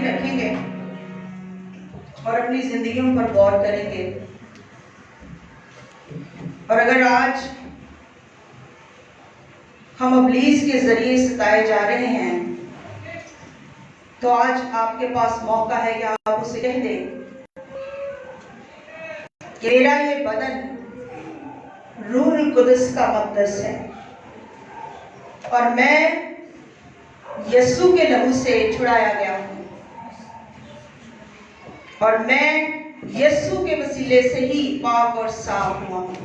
जारी रखेंगे और अपनी जिंदगियों पर गौर करेंगे। और अगर आज हम इब्लीस के जरिए सताए जा रहे हैं, तो आज आपके पास मौका है कि आप उसे कह दें कि मेरा ये बदन रूहुल कुदस का मक़दस है और मैं यीशु के लहू से छुड़ाया गया हूँ और मैं यीशु के वसीले से ही पाक और साफ हुआ हूँ।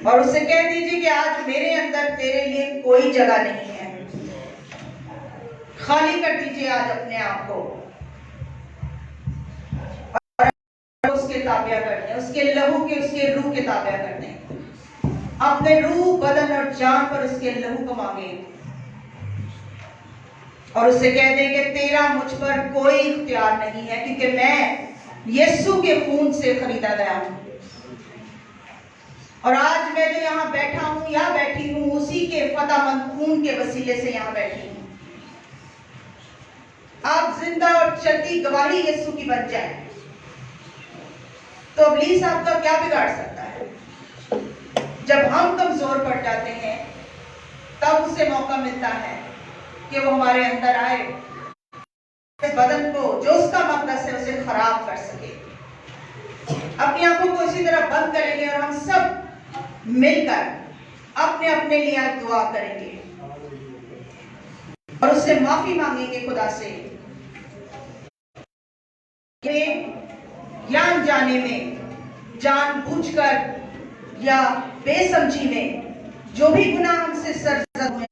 और उसे कह दीजिए कि आज मेरे अंदर तेरे लिए कोई जगह नहीं है। खाली कर दीजिए आज अपने आप को और उसके ताबिया करने, उसके लहू के, उसके रूह के ताबिया करने। अपने रूह, बदन और जान पर उसके लहू को मांगे और उसे कह दे कि तेरा मुझ पर कोई इख्तियार नहीं है, क्योंकि मैं यीशु के खून से खरीदा गया हूं। और आज मैं जो यहाँ बैठा हूं या बैठी हूं, उसी के फतेहमंद खून के वसीले से यहाँ बैठी हूं। आप जिंदा और चलती गवाही यीशु की बन जाए तो इब्लीस आपका क्या बिगाड़ सकता है? जब हम कमजोर पड़ जाते हैं तब उसे मौका मिलता है कि वो हमारे अंदर आए, इस बदन को जो उसका मक़दस है उसे खराब कर सके। अपनी आंखों को इसी तरह बंद करेंगे और हम सब मिलकर अपने अपने लिए दुआ करेंगे और उससे माफी मांगेंगे खुदा से कि या अनजाने में, जानबूझकर या बेसमझी में जो भी गुनाह हमसे सरजद हुए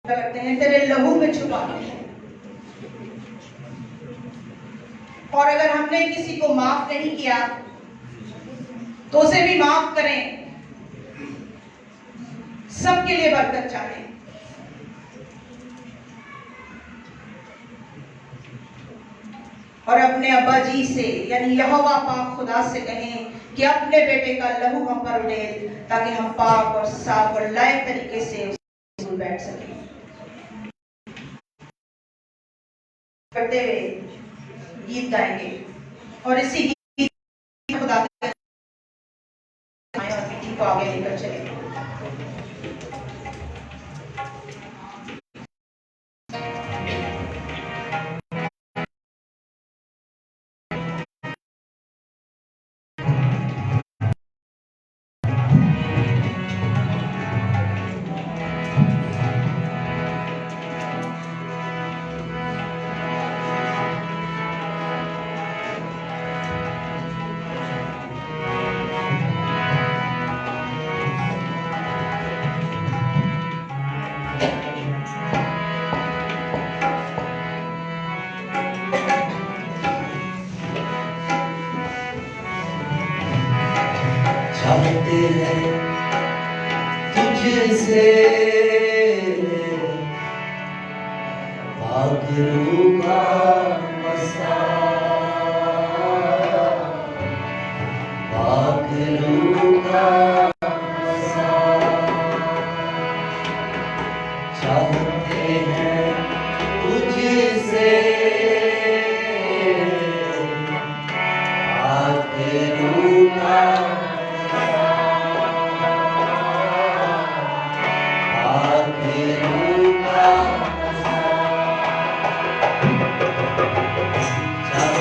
करते हैं, तेरे लहू में छुपाते हैं। और अगर हमने किसी को माफ नहीं किया तो उसे भी माफ करें। सबके लिए बरकत चाहें। और अपने अब्बा जी से यानी यहोवा पाक खुदा से कहें कि अपने बेटे का लहू हम पर उड़े, ताकि हम पाक और साफ और लायक तरीके से उसमें बैठ सकें। करते हुए गीत गाएंगे और इसी गीत खुदा और बेटी को आगे लेकर चलेंगे। चाहते हैं तुझसे पाक रूह का मसा, पाक रूह का मसा। चाहते हैं तुझसे पाक रूह का चाहते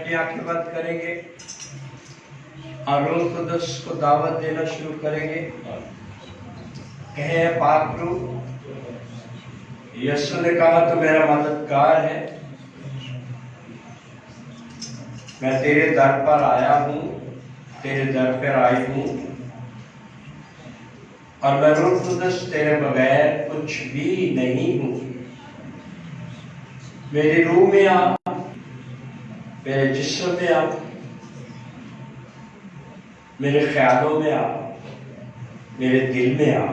अपनी आंखें बंद करेंगे और रूह कुदस को दावत देना शुरू करेंगे। कहे पाक रूह, यीशु ने कहा तो मेरा मददगार है, मैं तेरे दर पर आया हूँ, तेरे दर पर आई हूँ, और मैं रूह कुदस तेरे बगैर कुछ भी नहीं हूँ। मेरी रूह में आ, मेरे जिस्म में आ, मेरे ख्यालों में आ, मेरे दिल में आ।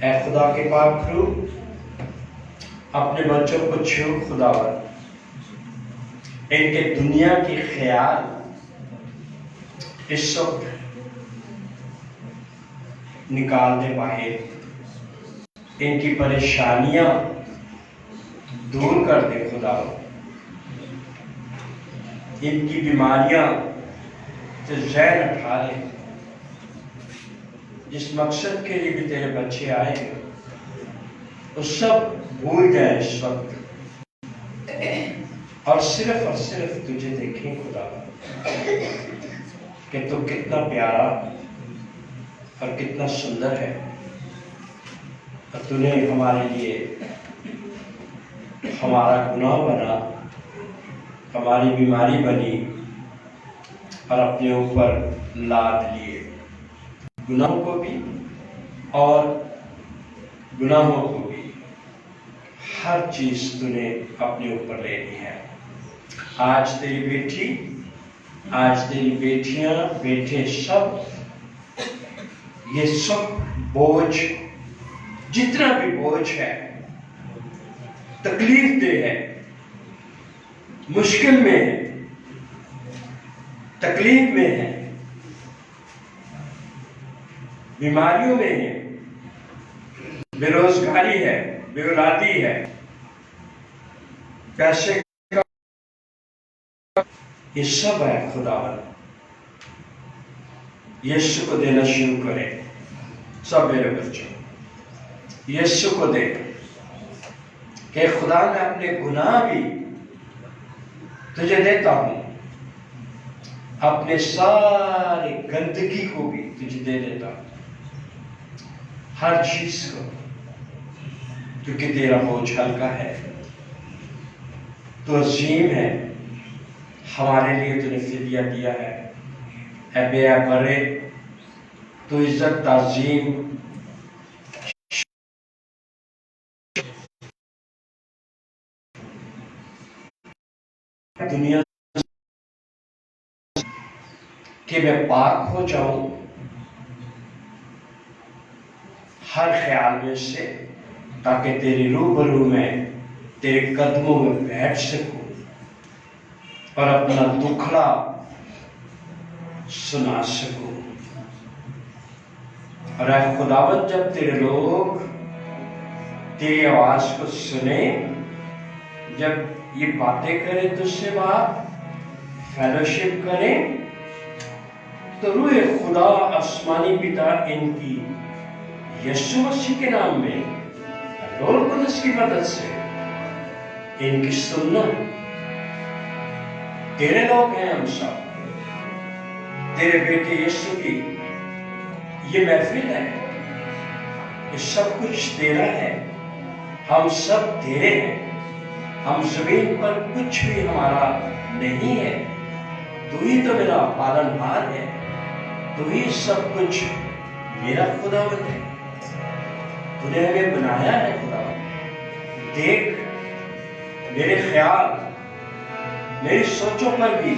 ऐ खुदा के पाक रूह, अपने बच्चों को छू खुदावन, इनके दुनिया के ख्याल इस वक्त निकाल दे बाहर, इनकी परेशानियां दूर कर दे खुदा, इनकी बीमारियां से जहर उठा ले। जिस मकसद के लिए भी तेरे बच्चे आए हैं वो सब भूल जाए इस वक्त, और सिर्फ तुझे देखें खुदा कि तू कितना प्यारा और कितना सुंदर है, और तूने हमारे लिए हमारा गुनाह बना, हमारी बीमारी बनी और अपने ऊपर लाद लिए। गुनाहों को भी और गुनाहों को भी, हर चीज तूने अपने ऊपर ले ली है। आज तेरी बेटी, आज तेरी बेटियां, बेटे सब, ये सब बोझ, जितना भी बोझ है, तकलीफ दे है, मुश्किल में है, तकलीफ में है, बीमारियों में है, बेरोजगारी है, बेऔलादी है, पैसे का, ये सब है खुदावन। यीशु को देना शुरू करें। सब मेरे बच्चों, यीशु को दे कि खुदा मैं अपने गुनाह भी तुझे देता हूं, अपने सारे गंदगी को भी तुझे दे देता हूं, हर चीज को, क्योंकि तेरा बोझ हल्का है, तो अजीम है, हमारे लिए तूने फिदिया दिया है। ऐ बेअबरे, तो इज्जत ताजीम दुनिया कि मैं पाक हो जाऊं हर ख्याल में से, ताकि तेरी रूबरू में, तेरे कदमों में बैठ सकूं और अपना दुखड़ा सुना सकूं। और ऐ खुदावत, जब तेरे लोग तेरी आवाज को सुने, जब ये बातें करें तुझसे, बात फेलोशिप करें, तो रूह खुदा आसमानी पिता इनकी यीशु मसीह के नाम में रूह कुदस की मदद से इनकी सुनना। तेरे लोग हैं हम सब, तेरे बेटे यीशु की ये महफिल है, ये सब कुछ तेरा है, हम सब तेरे हैं, हम जमीन पर कुछ भी हमारा नहीं है, तू ही तो मेरा पालनहार है, तू ही सब कुछ मेरा खुदावन है, तूने हमें बनाया है खुदावन। देख मेरे ख्याल, मेरी सोचों पर भी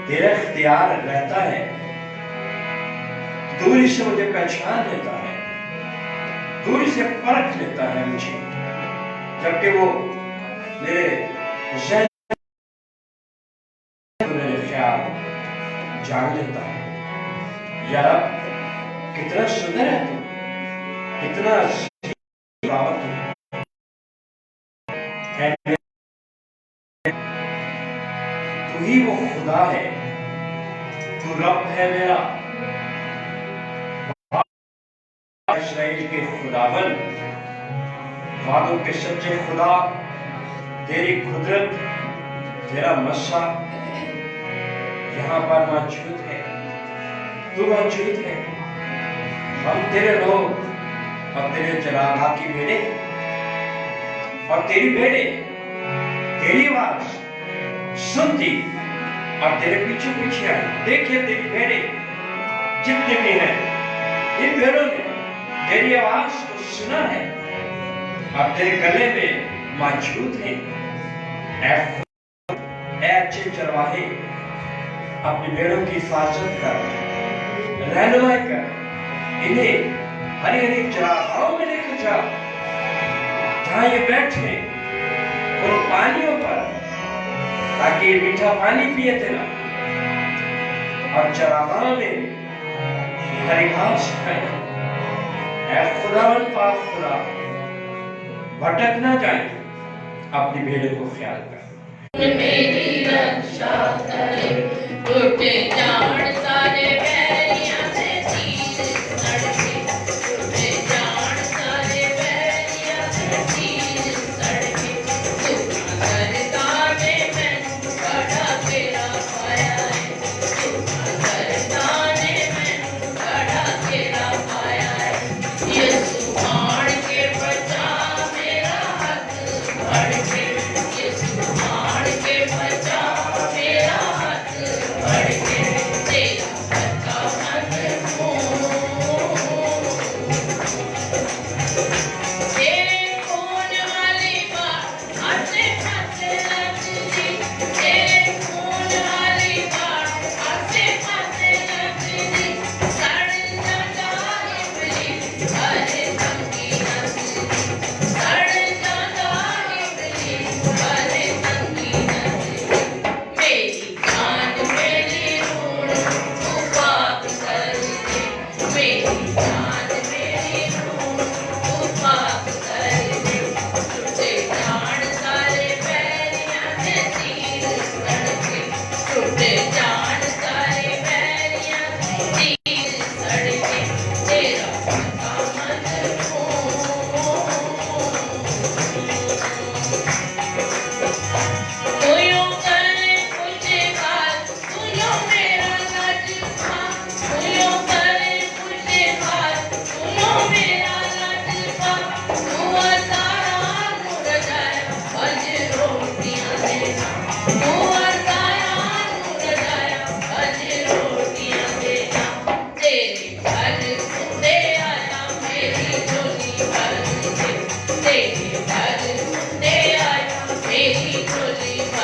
तेरा इख्तियार रहता है, दूरी से मुझे पहचान लेता है, दूरी से परख लेता है मुझे, जबकि वो मेरे मेरे ख्याल जाग लेता है, यार कितना सुंदर है तू, कितना बाबत है, तू ही वो खुदा है, तू रब है मेरा, इस्राएल के खुदावन, वादों के सच्चे खुदा, तेरी कुदरत, तेरा मस्सा यहाँ पर मौजूद है, तू मौजूद है। हम तेरे लोग और तेरे जलाला की बेटे और तेरी बेटे तेरी आवाज सुनती और तेरे पीछे पीछे आए। देखिए तेरी बेटे जितने भी हैं, इन भेड़ों ने तेरी आवाज को सुना है और तेरे गले में मौजूद है। ऐ अच्छे चरवाहे, अपनी भेड़ों की हिफाजत कर, रहनुमाई कर, इन्हें हरी हरी चरागाहों में लेकर जा, जहां ये बैठे उन पानियों पर, ताकि ये मीठा पानी पिए तेरा और चरागाहों में हरी घास खाए। ऐ खुदावन पाक खुदा, भटक ना जाए, अपनी भेड़ों को ख्याल कर। मेरी रक्षा करे, टूटे जान सारे बैरियां से तीर सड़के, टूटे जान सारे बैरियां से तीर सड़के, सुखा करता ने मैनू बड़ा तेरा पाया है, सुखा करता ने मैनू बड़ा तेरा पाया है। यीशु आन के बचा मेरा हाथ फड़ के, यीशु आन के बचा मेरा हाथ फड़ के, तेरा बचा मन तेरे खून वाली बात आसे पासे लगती, तेरे खून वाली बात आसे पासे लगती, सड़ जाता इबलीस अरे तंगी नस्ली, सड़ जाता इबलीस अरे तंगी नस्ली। मेरी जान मेरी रूह तू पाक कर दे, मेरी जान मेरी रूह तू पाक कर दे, टूटे जान सारे बैरियां से तीर सड़के, टूटे जान सारे बैरियां से तीर सड़के, तेरा पता मन तू यूं करे पूछे हाल, तू यूं मेरा लाडला, तू यूं करे पूछे हाल, तू यूं मेरा लाडला, तू असाया नूर जाया अज रोटियां देना, तू असाया नूर जाया अज रोटियां देना, तेरे घर सुनते आया मेरी झोली भर के, तेरे घर सुनते आया मेरी झोली भर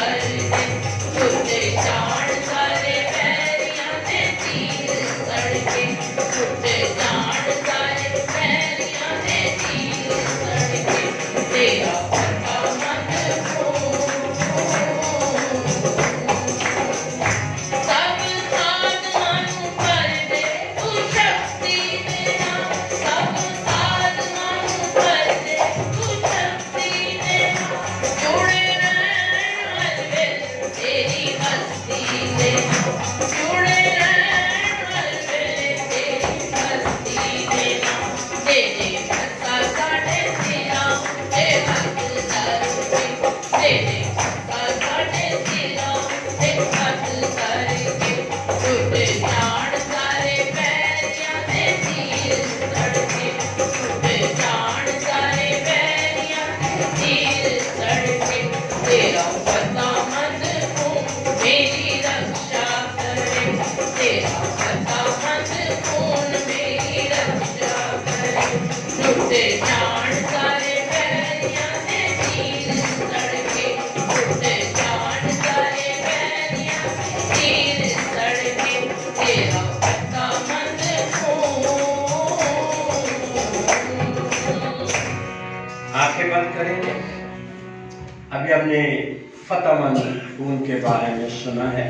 फतेहमंद खून के बारे में सुना है।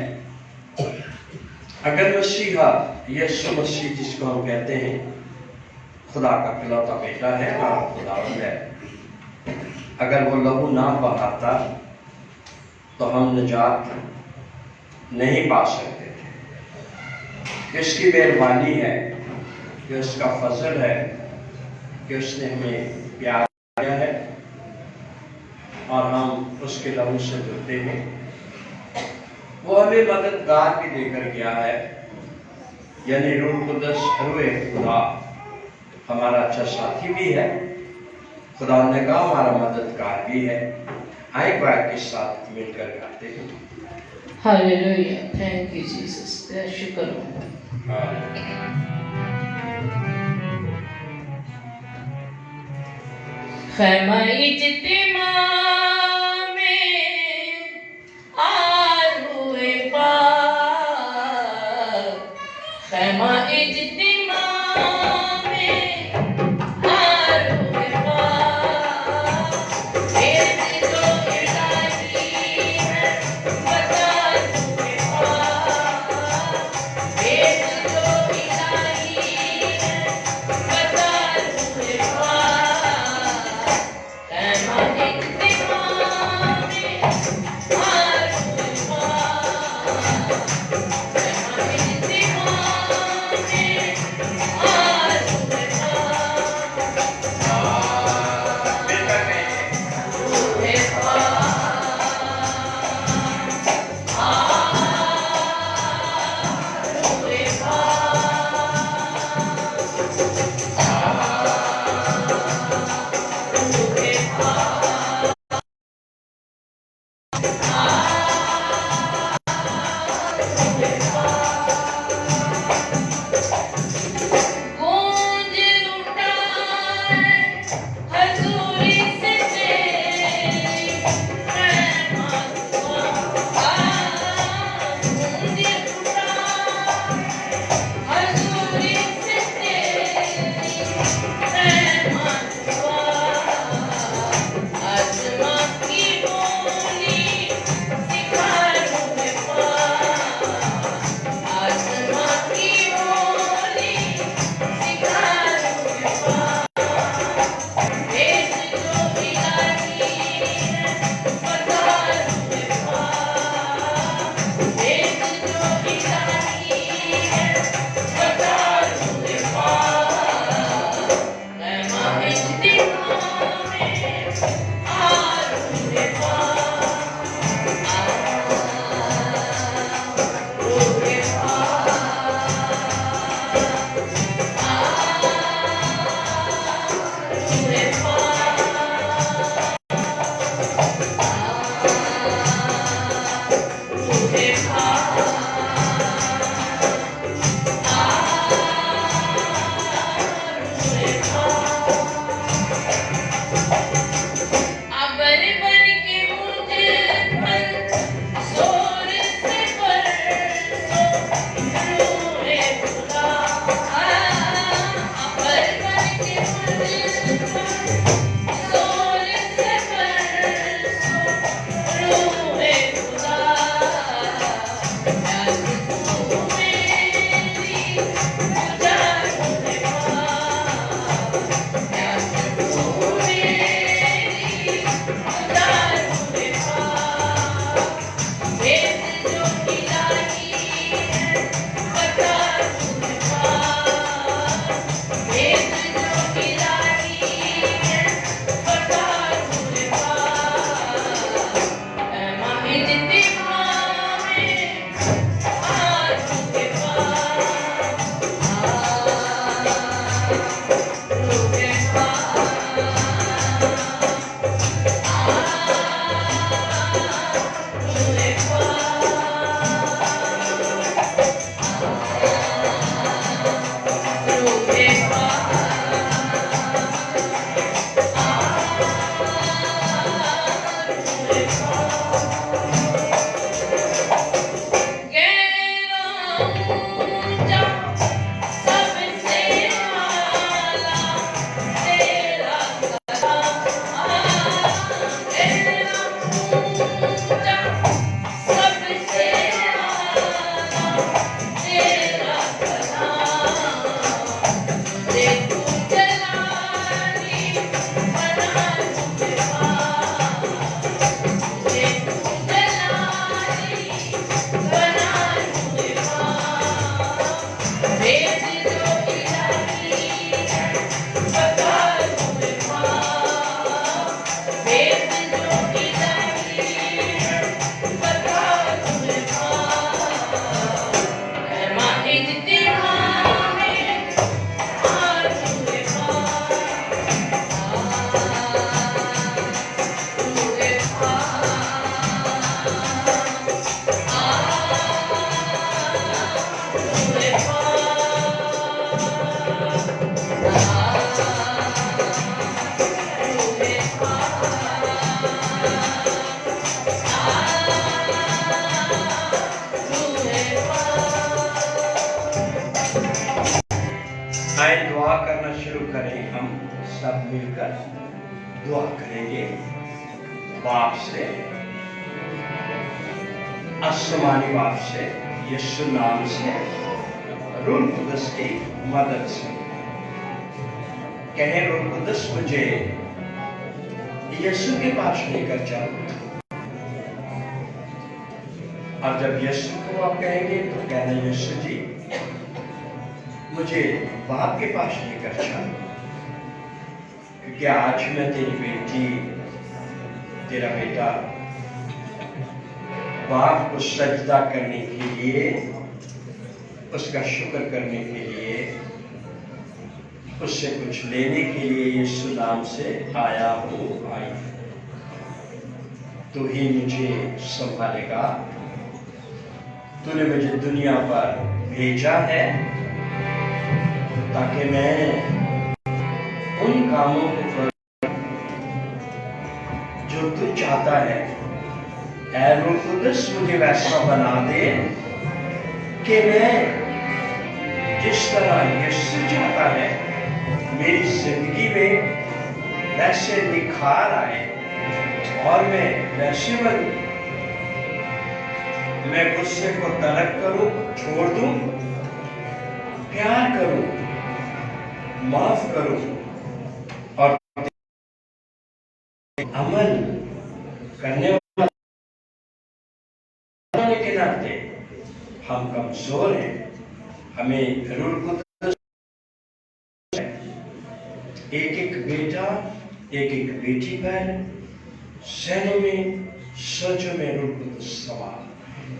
अगर मसीहा यीशु मसीह जिसको हम कहते हैं खुदा का इकलौता बेटा है और खुदावंद है, अगर वो लहू ना बहाता तो हम निजात नहीं पा सकते थे। इसकी मेहरबानी है कि उसका फजल है कि उसने हमें प्यार किया है और हम उसके लहू से जुड़ते हैं। वो हमें मददगार भी देकर गया है, यानी रूह कुदस हुए खुदा हमारा अच्छा साथी भी है, खुदा ने कहा हमारा मददगार भी है। आए बात के साथ मिलकर गाते हैं। हालेलुया, थैंक यू जीसस, तेरा शुक्र हो। खैमा इज्तिमा में आरुए पाक, खैमा इज्तिमा में आरुए पाक, तेरे जो इलाही है बता रुए पाक, तेरे जो इलाही है बता रुए पाक, खैमा इज्तिमा में आरुए पाक, खैमा इज्तिमा में आरुए गूंज उठा है हजूरी से तेरी रहमत को, गूंज उठा हजूरी से तेरी रहमत को, आसमां की बोली सिखा रूहे पाक, आसमां की बोली सिखा रूहे पाक, देश जो इलाही है बता रूहे पाक, देश जो इलाही है बता रूहे पाक, रहमा इज्तिमा में आ रूहे पाक, रूहे अबर बन के मुझ पर जोर से बरसो रूहे खुदा, अबर बन के मुझ पर जोर से बरसो रूहे खुदा, प्यास तू मेरी बुझा रूहे पाक, प्यास तू मेरी बुझा रूहे पाक, देश जो इलाही है बता रूहे पाक, देश जो इलाही है बता रूहे पाक, रहमा इज्तिमा में आ रूहे पाक, रूहे पाक, रूहे पाक, रूहे पाक, रूहे पाक। करें, हम सब मिलकर दुआ करेंगे। बाप से, आसमानी बाप से, यीशु नाम से, रूह कुदस की मदद से। कहें, रूह कुदस मुझे यीशु के पास लेकर चलो। और जब यीशु को आप कहेंगे तो कहना, यीशु जी मुझे बाप के पास लेकर चल, क्योंकि आज मैं तेरी बेटी, तेरा बेटा बाप को सजदा करने के लिए, उसका शुक्र करने के लिए, उससे कुछ लेने के लिए यीशु नाम से आया हूँ, आई। तू ही मुझे संभालेगा। तूने मुझे दुनिया पर भेजा है ताकि मैं उन कामों को करूं जो तू चाहता है। ऐ रूह कुदस मुझे वैसा बना दे कि मैं जिस तरह यीशु चाहता है मेरी जिंदगी में वैसे निखार आए और मैं वैसे बनूं। मैं गुस्से को तर्क करूं, छोड़ दूं, प्यार करूं, माफ करूं और अमल करने वाले के नाते हम कमजोर हैं। हमें रूह कुदस, एक एक बेटा, एक एक बेटी पर सैनों में, सोचों में रूह कुदस सवार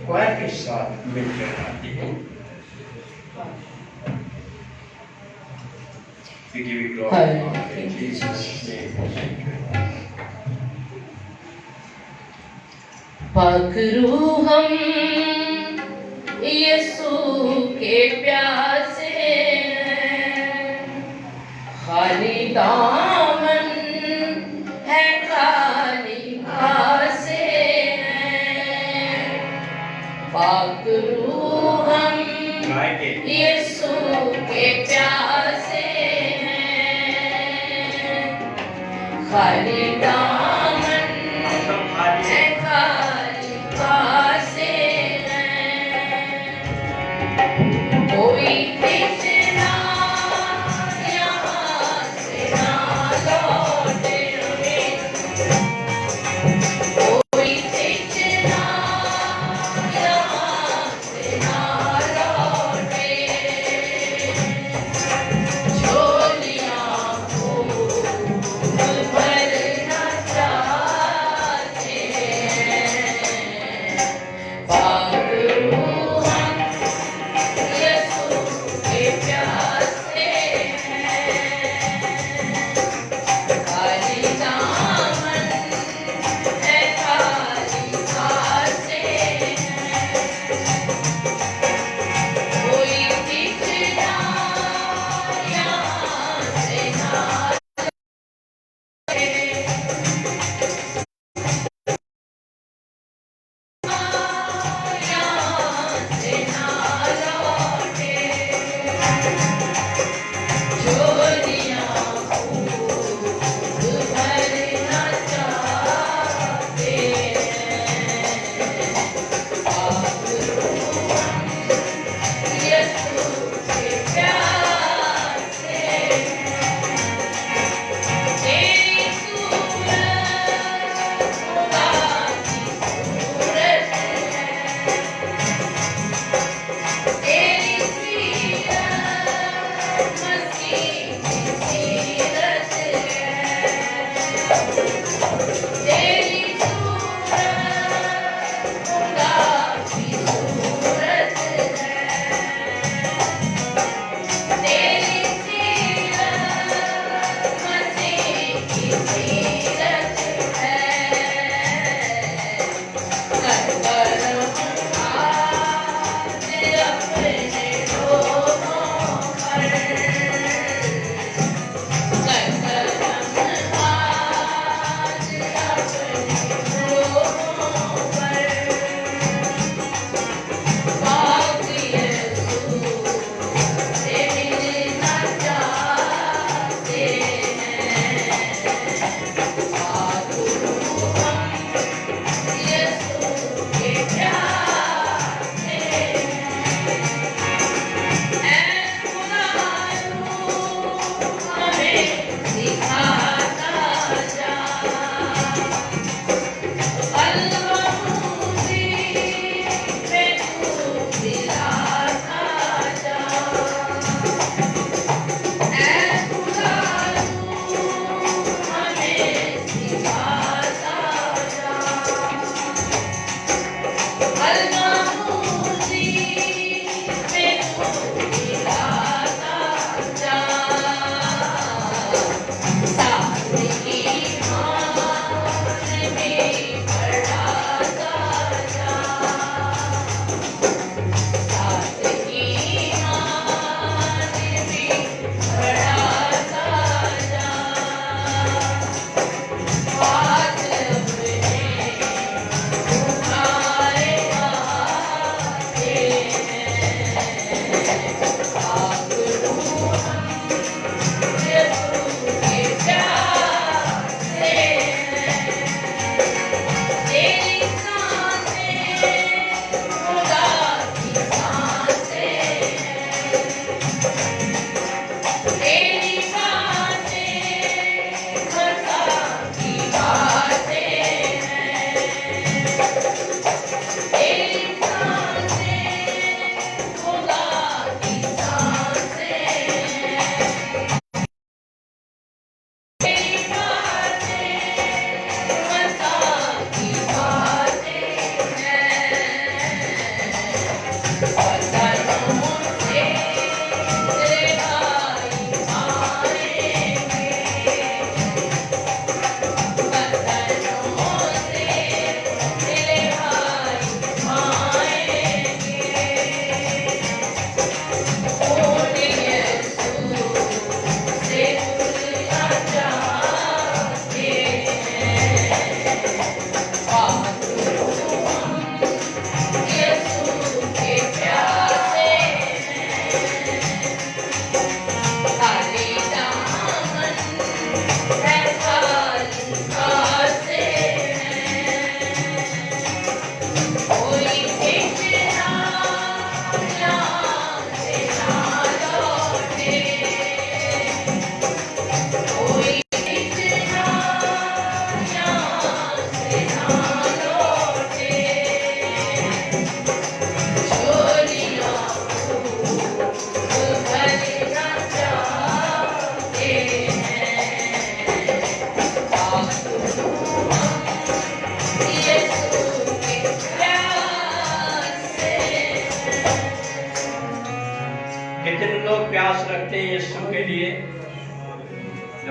क्वार के साथ मिलकर आते हैं। We give you glory, Father, in Jesus' name. पाक रूह हम यीशु के प्यासे हैं, खाली दामन है, खाली घासे हैं। पाक रूह हम यीशु के प्यासे हैं, खाली दामन है, खाली घासे हैं। कोई खींचना यहाँ से ना लौटे, कोई खींचना यहाँ से ना लौटे। झोलियाँ फूल भरना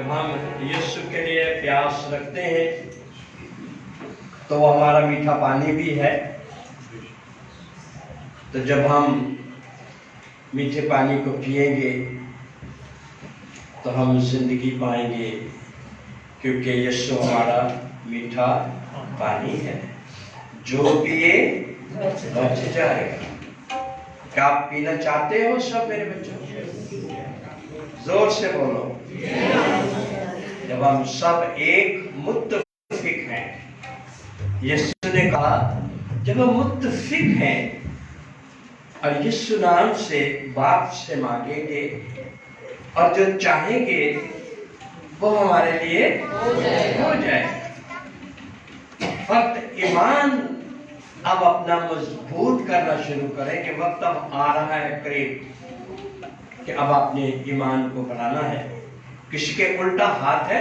जब हम यीशु के लिए प्यास रखते हैं तो वो हमारा मीठा पानी भी है। तो जब हम मीठे पानी को पिएंगे तो हम जिंदगी पाएंगे, क्योंकि यीशु हमारा मीठा पानी है जो पिए बच जाएगा। क्या आप पीना चाहते हो सब मेरे बच्चों? जोर से बोलो। जब हम सब एक मुत्तफिक हैं, यीशु ने कहा जब हम मुत्तफिक हैं और यीशु नाम से बाप से मांगेंगे और जो चाहेंगे वो हमारे लिए हो जाए। फक्त ईमान अब अपना मजबूत करना शुरू करें कि वक्त अब आ रहा है करीब कि अब आपने ईमान को बढ़ाना है। किसी के उल्टा हाथ है,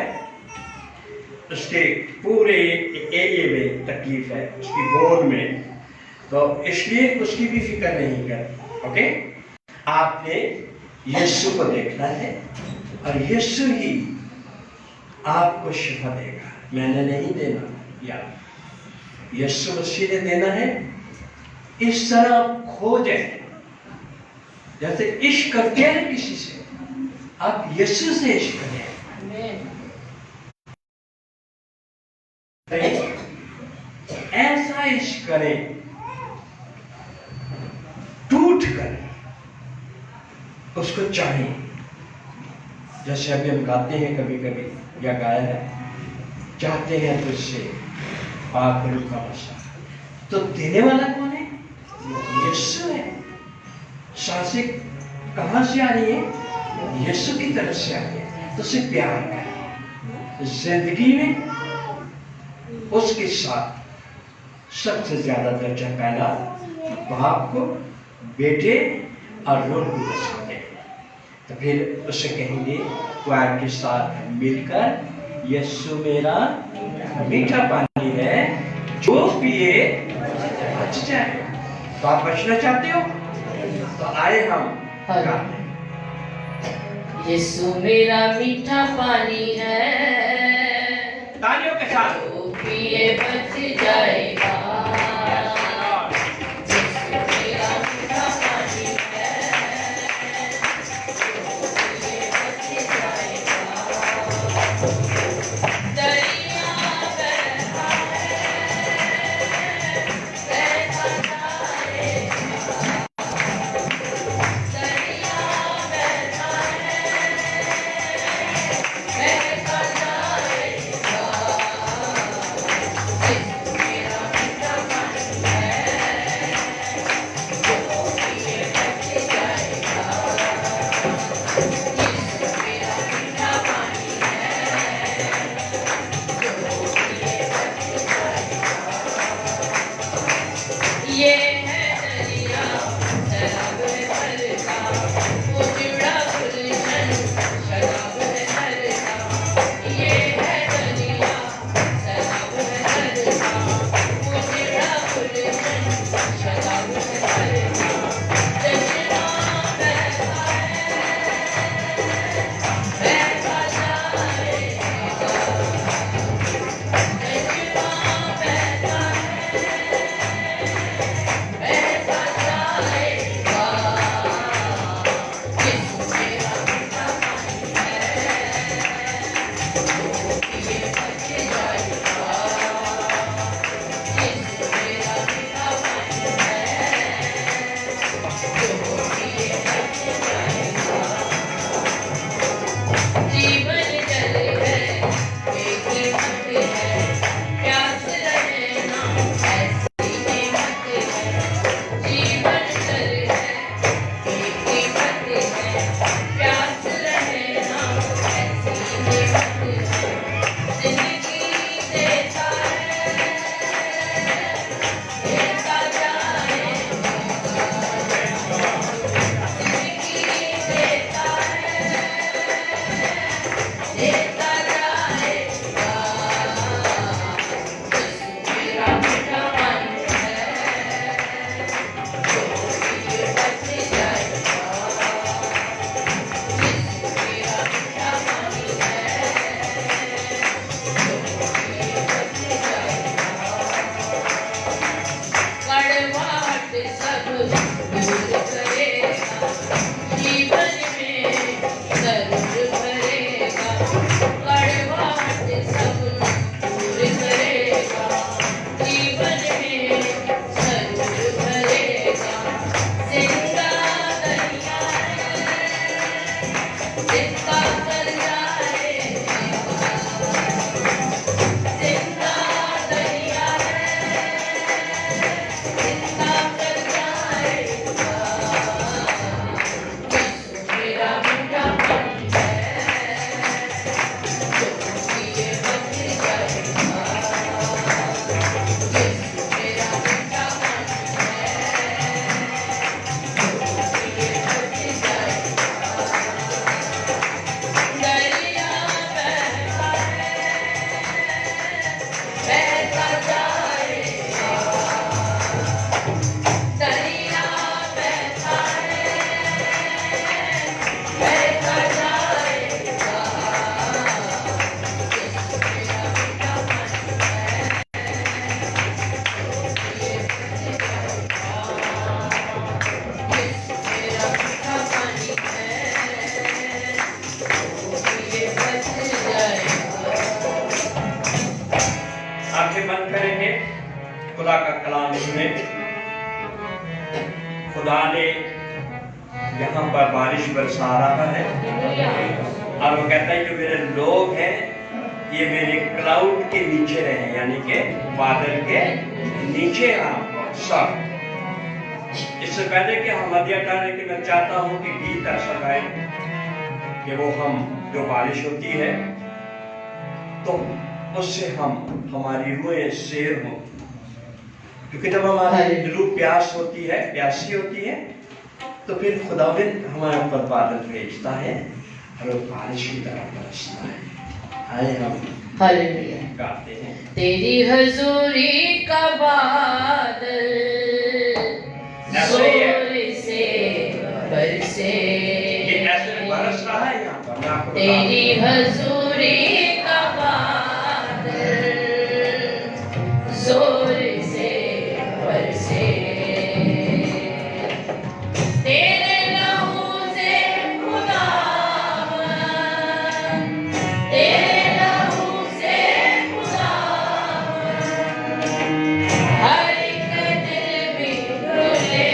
उसके पूरे एरिए में तकलीफ है, उसकी बोन में, तो इसलिए उसकी भी फिक्र नहीं कर। ओके, आपने यीशु को देखना है और यीशु ही आपको शिफा देगा, मैंने नहीं देना, या यीशु मसीह ने देना है। इस तरह आप खोजें, जैसे इश्क करते हैं किसी से, आप यीशु से इश्क करें। ऐसा इश्क करें टूट कर उसको चाहें, जैसे अभी हम गाते हैं कभी कभी या गाया है, चाहते हैं तुझसे आखिर का बसा। तो देने वाला कौन है? यीशु है। सांसें कहां से आ रही है? यीशु की तरफ से आ रही है। तो उससे प्यार करें, जिंदगी में उसके साथ सबसे ज्यादा दर्जा पहला बाप को, बेटे और रूह कुद्दूस को दे। तो फिर उससे कहेंगे प्यार के साथ मिलकर, यीशु मेरा मीठा पानी है जो पिए बच जाए। तो आप बचना चाहते हो तो आए हम गाते हैं। यीशु मेरा मीठा पानी है, तालियों के साथ जो पिए बच जाएगा। यीशु मेरा मीठा पानी है, जो पिए बच जाएगा। दरिया बहता है, बहता जाएगा। दरिया बहता है, बहता जाएगा। यीशु मेरा मीठा पानी है, जो पिए बच जाएगा। यीशु मेरा मीठा पानी है, जो पिए बच जाएगा। ये है दरिया शराब है भरता, उजड़ा गुलशन शराब है भरता। ये है दरिया शराब है भरता, उजड़ा गुलशन शराब है भरता। चश्मा बहता है, बहता जाएगा। चश्मा बहता है, बहता जाएगा। यीशु मेरा मीठा पानी है, जो पिए बच जाएगा। यीशु मेरा मीठा पानी है, सब दूर करेगा, जीवन में जरूर भरेगा, कड़वाहट सब दूर करेगा, जीवन में जरूर भरेगा। जिंदा दरिया जिंदा कर जाएगा, जिंदा दरिया जिंदा कर जाएगा। यीशु मेरा मीठा पानी है, जो पिए बच जाएगा। यीशु मेरा मीठा पानी है, जो पिए बच जाएगा। दरिया बहता जाएगा, दरिया बहता जाएगा। यीशु मेरा मीठा पानी है, पिए बच जाएगा। यीशु मेरा मीठा पानी है, पिए बच जाएगा। आंखें बंद करेंगे, खुदा का कलाम सुने। खुदा ने यहाँ पर बारिश बरसा रहा है और वो कहता है जो मेरे लोग हैं ये मेरे क्लाउड के नीचे रहे, यानी कि बादल के नीचे आप सब। इससे पहले कि हम हदिया डालें कि मैं चाहता हूँ कि गीत ऐसा गाए कि वो हम जो बारिश होती है तो उससे हमारी रूहें शेर हो, क्योंकि जब हमारी रूह प्यास होती है, प्यासी होती है, तो फिर खुदावंद हमारे ऊपर बादल भेजता है और वो बारिश की तरह बरसता है। आए हम हालेलुया। गाते हैं। तेरी हजूरी का बादल जोर से बरसे, ये ऐसे बरस रहा है यहाँ पर, मैं आपको बता तेरी दूं। हजूरी का बादल जोर से बरसे, तेरे लहू से खुदावन, तेरे लहू से खुदावन, हर एक दिल भी डोले,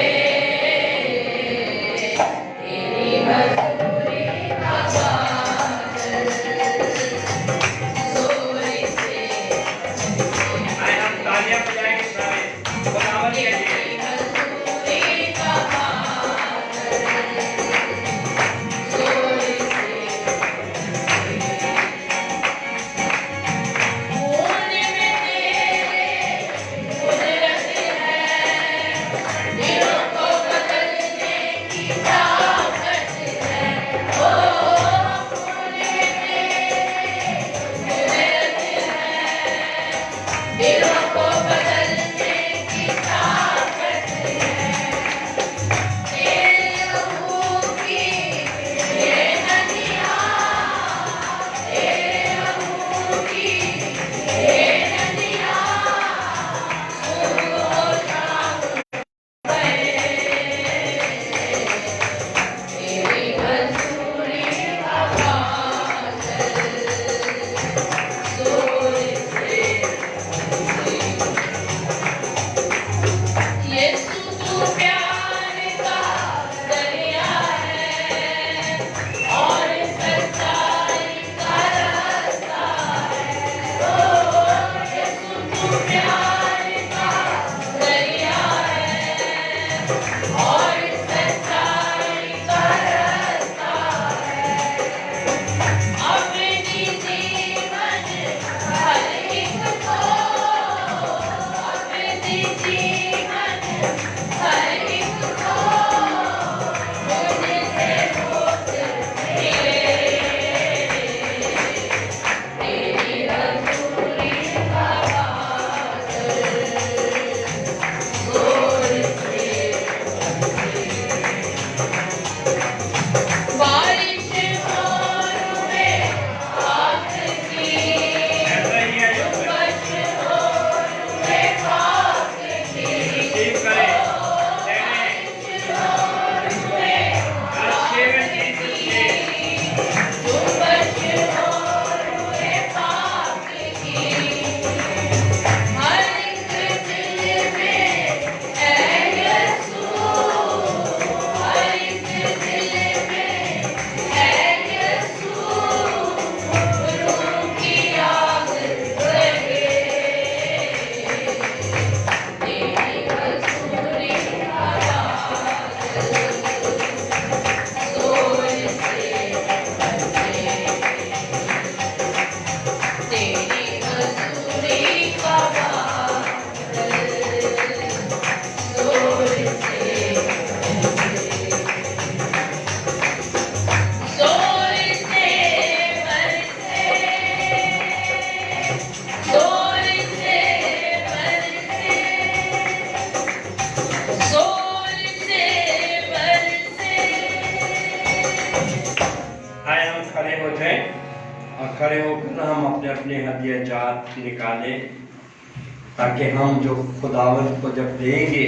तेरी हजूरी का बादल जोर से आए हम तालियां बजाएंगे सारे, खुदावंद के लिए। तेरी हजूरी का बादल जोर से खून में तेरे कुदरत है, दिलों को बदलने की ताकत है। ओ खून में तेरे कुदरत है, दिलों को बदलने की ताकत खड़े होकर हम अपने अपने हदिया जात निकालें, ताकि हम जो खुदावंत को जब देंगे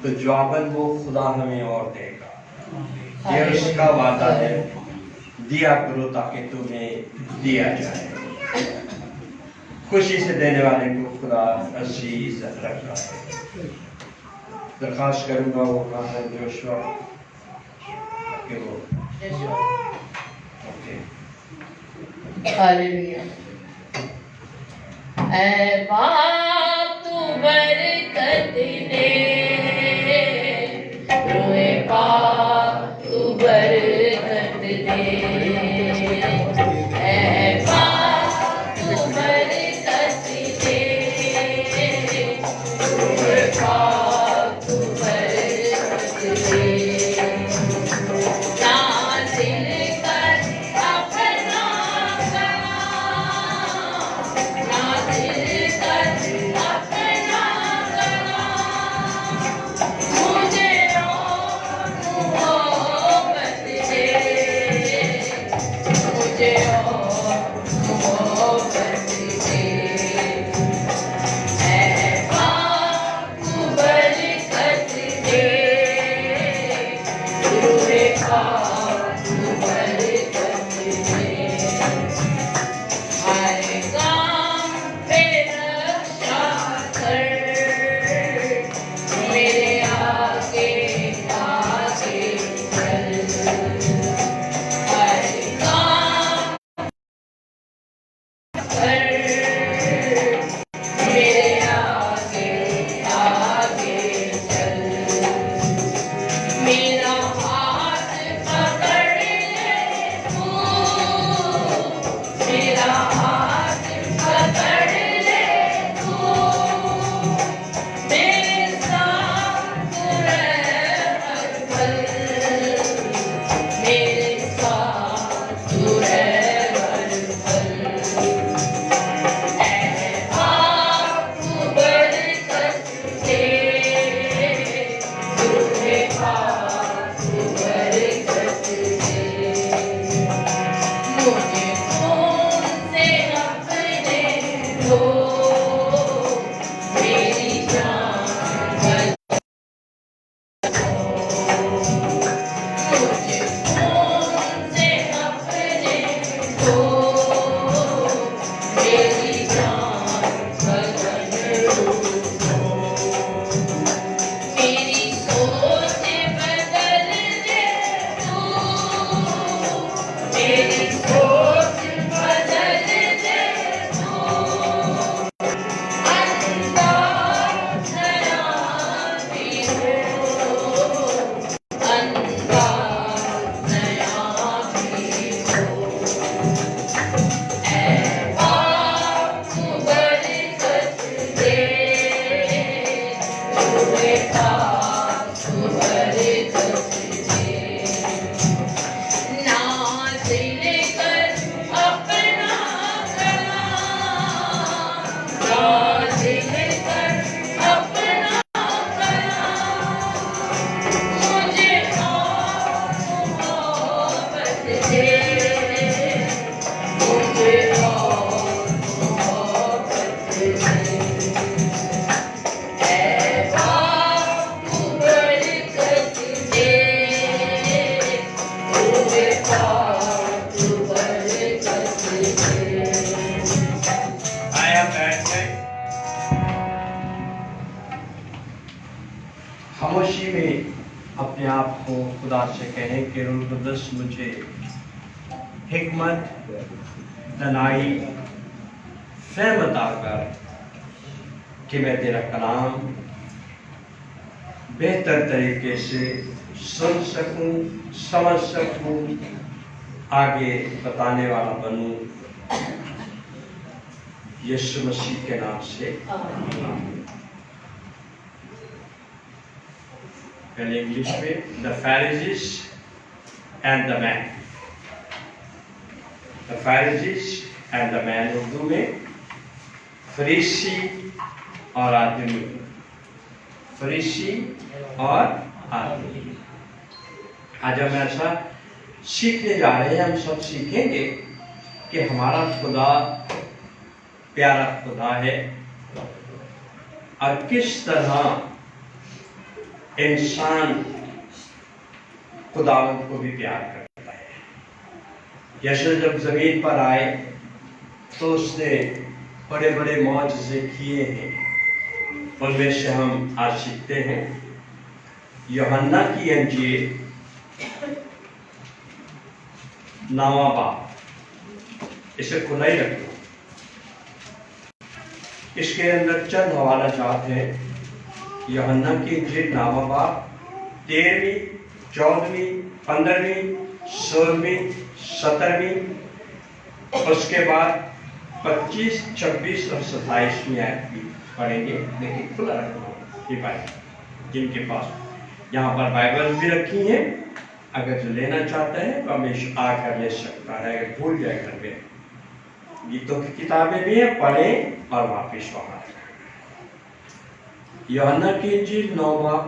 तो जवाबन वो खुदा हमें और देगा। ये उसका वादा है, दिया करो ताकि तुम्हें दिया जाए। खुशी से देने वाले को खुदा अजीज रखता है। दरखास्त करूंगा वो कहाँ है जोशुआ कि वो ओके। हालेलुया। ऐ बाप तू बरकत दे, रोए बाप तू बरकत दे। ऐ बाप तू बरकत दे, रोए बाप तू बरकत दे। नाज़िल कर अपना कलाम, नाज़िल कर अपना कलाम, मुझे और मोहब्बत दे, मुझे और मोहब्बत दे। ऐ बाप तू बरकत दे, रोए बाप तू बरकत दे। हर काम पे रक्षा कर, मेरे आगे आगे चल। हर काम कर, मेरे आगे आगे चल। मेरा हाथ पकड़ ले तू, मेरा हाथ पकड़ ले तू, मेरे साथ रह हर पल, मेरे साथ रह हर पल। ऐ बाप तू बरकत दे, रोए बाप तू बरकत दे। मुझे खून से अपने धो, मेरी जान बचाओ। मुझे खून से अपने धो, मेरी जान बचाओ। मेरी सोच बदल दे तू, मेरी सोच बदल दे तू। अंदाज़ नया भी हो, अंदाज़ नया भी हो। ऐ बाप तू बरकत दे, रोए बाप तू बरकत दे। नाज़िल कर अपना कलाम, नाज़िल कर अपना कलाम, मुझे और मोहब्बत दे, मुझे और मोहब्बत दे। ऐ बाप तू बरकत दे, रोए बाप तू बरकत दे। आया बैठ गए। खामोशी में अपने आप को खुदा से कहें कि रूह कुद्दस मुझे हिकमत, दनाई, फहम अता कर कि मैं तेरा कलाम बेहतर तरीके से सुन सकूं, समझ सकूं, आगे बताने वाला बनूं। यीशु मसीह के नाम से आमीन। पहले इंग्लिश में the Pharisees and the man, the Pharisees and the man, Urdu में फरीसी और आदमी, फरीसी और आदमी। आज हम ऐसा सीखने जा रहे हैं, हम सब सीखेंगे कि हमारा खुदा प्यारा खुदा है और किस तरह इंसान खुदावंद को भी प्यार करता है। यीशु जब जमीन पर आए तो उसने बड़े बड़े मौजज़े किए हैं, उनमें से हम आज सीखते हैं। यूहन्ना की अंजील 9वां बाब, इसे खुला ही रखो। इसके अंदर चंद हवाला जात है। यूहन्ना की अंजील 9वां बाब 13वीं, 14वीं, 15वीं, 16वीं, 17वीं, उसके बाद 25, 26 और 27वीं आयत भी पढ़ेंगे। लेकिन खुला रखना ये बाइबल, जिनके पास यहाँ पर बाइबल भी रखी है, अगर जो लेना चाहता है तो हमेशा आकर ले सकता है। अगर भूल जाए घर में, गीतों की किताबें भी हैं, पढ़ें और वापिस वहाँ। यूहन्ना की इंजील 9 बाब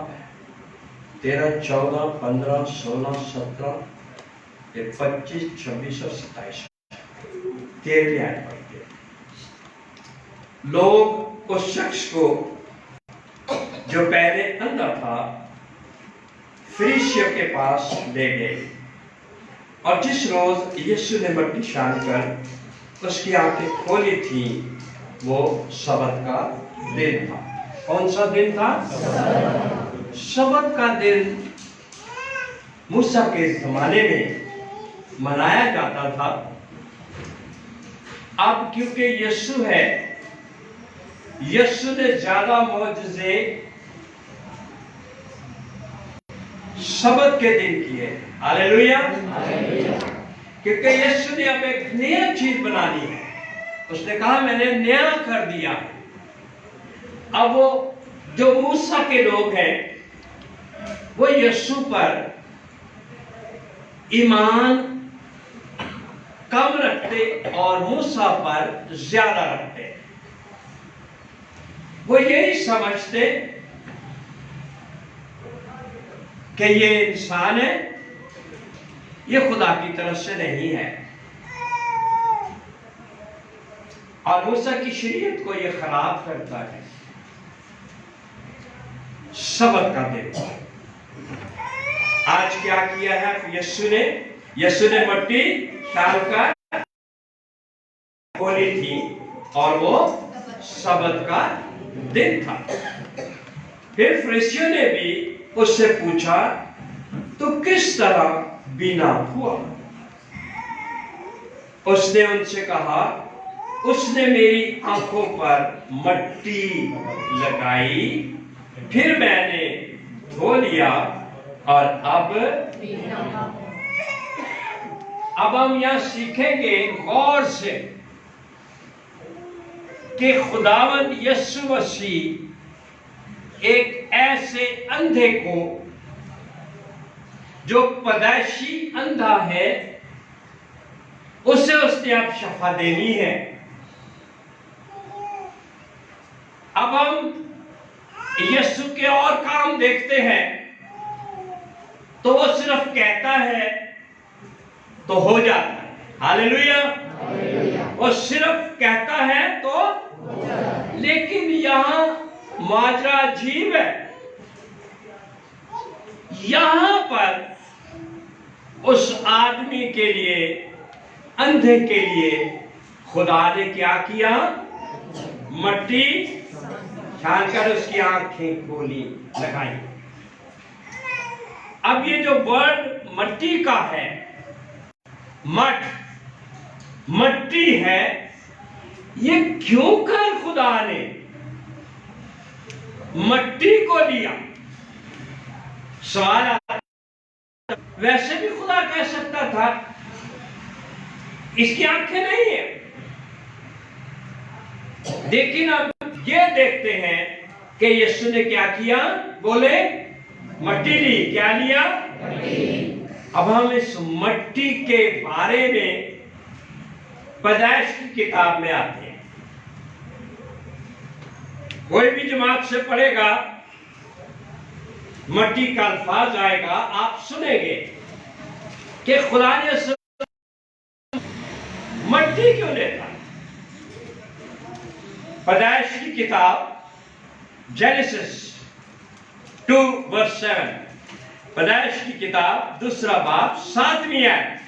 13, 14, 15, 16, 17, 25, 26 और 27 13वीं आयत पढ़ते हैं। लोग उस शख्स को जो पहले अंधा था फरीसियों के पास ले गए, और जिस रोज यीशु ने मट्टी छानकर उसकी आंखें खोली थी वो सबत का दिन था। कौन सा दिन था? सबत का दिन मूसा के जमाने में मनाया जाता था। अब क्योंकि यीशु है, यीशु ने ज्यादा मौजज़े सबत के दिन किए। हालेलुया। क्योंकि यीशु ने अब एक नया चीज बनानी है। उसने कहा मैंने नया कर दिया। अब वो जो मूसा के लोग हैं वो यीशु पर ईमान कम रखते और मूसा पर ज्यादा रखते। वो यही समझते कि ये इंसान है, ये खुदा की तरफ से नहीं है, और मूसा की शरीयत को ये खराब करता है। सबत का दिन आज क्या किया है यीशु ने मट्टी छानकर खोली थी और वो सबत का दिन था। फिर फरीसियों ने भी उससे पूछा तो किस तरह बीना हुआ? उसने उनसे कहा उसने मेरी आंखों पर मट्टी लगाई, फिर मैंने धो लिया और अब हम यहां सीखेंगे गौर से कि खुदावंद यीशु मसीह एक ऐसे अंधे को जो पैदाइशी अंधा है उसे उसने अब शफा देनी है। अब हम यीशु के और काम देखते हैं तो वो सिर्फ कहता है तो हो जाता है। हालेलुया। वो सिर्फ कहता है तो लेकिन यहां माजरा अजीब है। यहां पर उस आदमी के लिए, अंधे के लिए खुदा ने क्या किया? मट्टी छानकर उसकी आंखें खोली, लगाई। अब ये जो वर्ड मट्टी का है, मट्टी है, ये क्यों कर खुदा ने मट्टी को लिया? सवाल आता। वैसे भी खुदा कह सकता था इसकी आंखें नहीं है, लेकिन अब ये देखते हैं कि यीशु ने क्या किया? बोले मट्टी ली। क्या लिया? अब हम इस मट्टी के बारे में पैदाइश की किताब में आते हैं। कोई भी जमात से पढ़ेगा, मट्टी का अल्फाज आएगा, आप सुनेंगे कि खुदा ने मट्टी क्यों लेता है? पैदाइश की किताब जेनेसिस 2:7, पैदाइश की किताब 2 बाब 7वीं आयत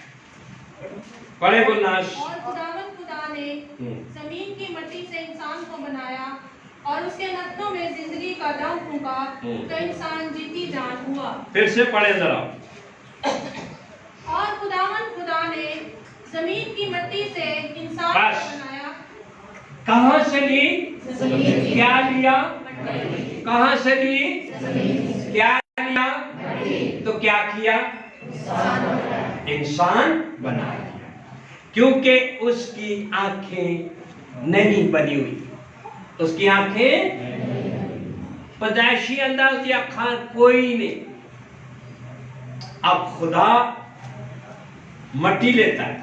पढ़े बोलना। और खुदा ने जमीन की मिट्टी से इंसान को बनाया और उसके नथनों में जिंदगी का दम फूंका, तो इंसान जीती जान हुआ। फिर से पढ़े जरा। और खुदा ने जमीन की मिट्टी से इंसान को बस। बनाया। कहां से ली? क्या लिया? कहां से ली? क्या लिया? तो क्या किया? इंसान बनाया, क्योंकि उसकी आंखें नहीं बनी हुई। उसकी आंखें पैदाइशी अंदाज की अखां कोई नहीं। अब खुदा मट्टी लेता है,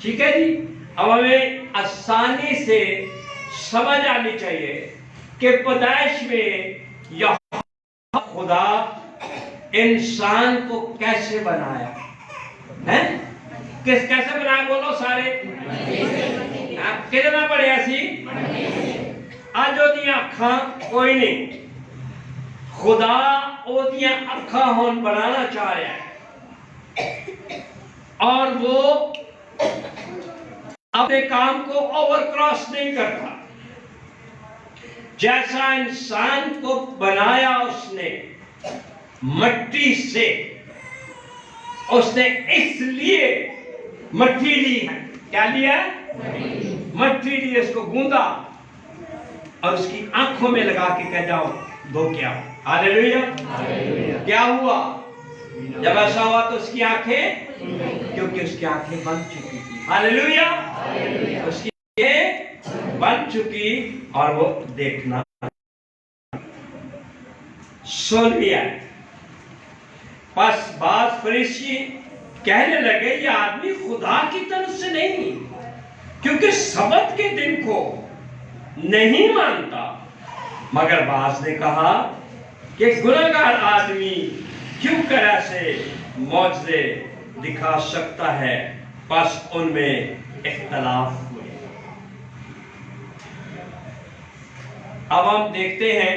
ठीक है जी। अब हमें आसानी से समझ आनी चाहिए कि पैदाइश में यह खुदा इंसान को कैसे बनाया है। कैसे बनाया बोलो सारे? कितना पड़े ऐसी आज ओदियां अखां कोई नहीं। खुदा ओदियां अखां होन बनाना चाह रहा है और वो अपने काम को ओवर क्रॉस नहीं करता। जैसा इंसान को बनाया उसने मट्टी से, उसने इसलिए मट्टी ली है। क्या लिया? मट्टी ली, इसको गूंदा और उसकी आंखों में लगा के कह जाओ दो क्या। हालेलुया। क्या हुआ जब ऐसा हुआ? तो उसकी आंखें, क्योंकि उसकी आंखें बंद चुकी थी। हालेलुया। उसकी आंखें बंद चुकी और वो देखना सुन लिया। बस बात फरीसी कहने लगे ये आदमी खुदा की तरफ से नहीं, क्योंकि सबत के दिन को नहीं मानता। मगर बास ने कहा कि गुनहगार आदमी क्यों तरह से मौजज़े दिखा सकता है। बस उनमें इख्तलाफ हुए। अब हम देखते हैं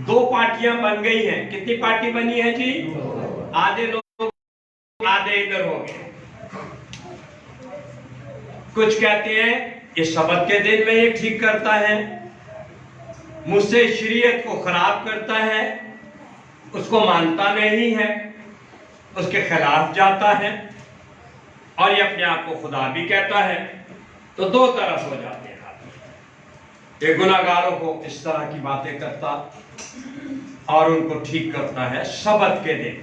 2 पार्टियां बन गई हैं। कितनी पार्टी बनी है जी? आधे लोग आधे इधर हो गए। कुछ कहते हैं ये सबत के दिन में ये ठीक करता है, मुझसे शरीयत को खराब करता है, उसको मानता नहीं है, उसके खिलाफ जाता है और ये अपने आप को खुदा भी कहता है। तो 2 तरफ हो जाते हैं। ये गुनाहगारों को इस तरह की बातें करता और उनको ठीक करता है सबत के दिन।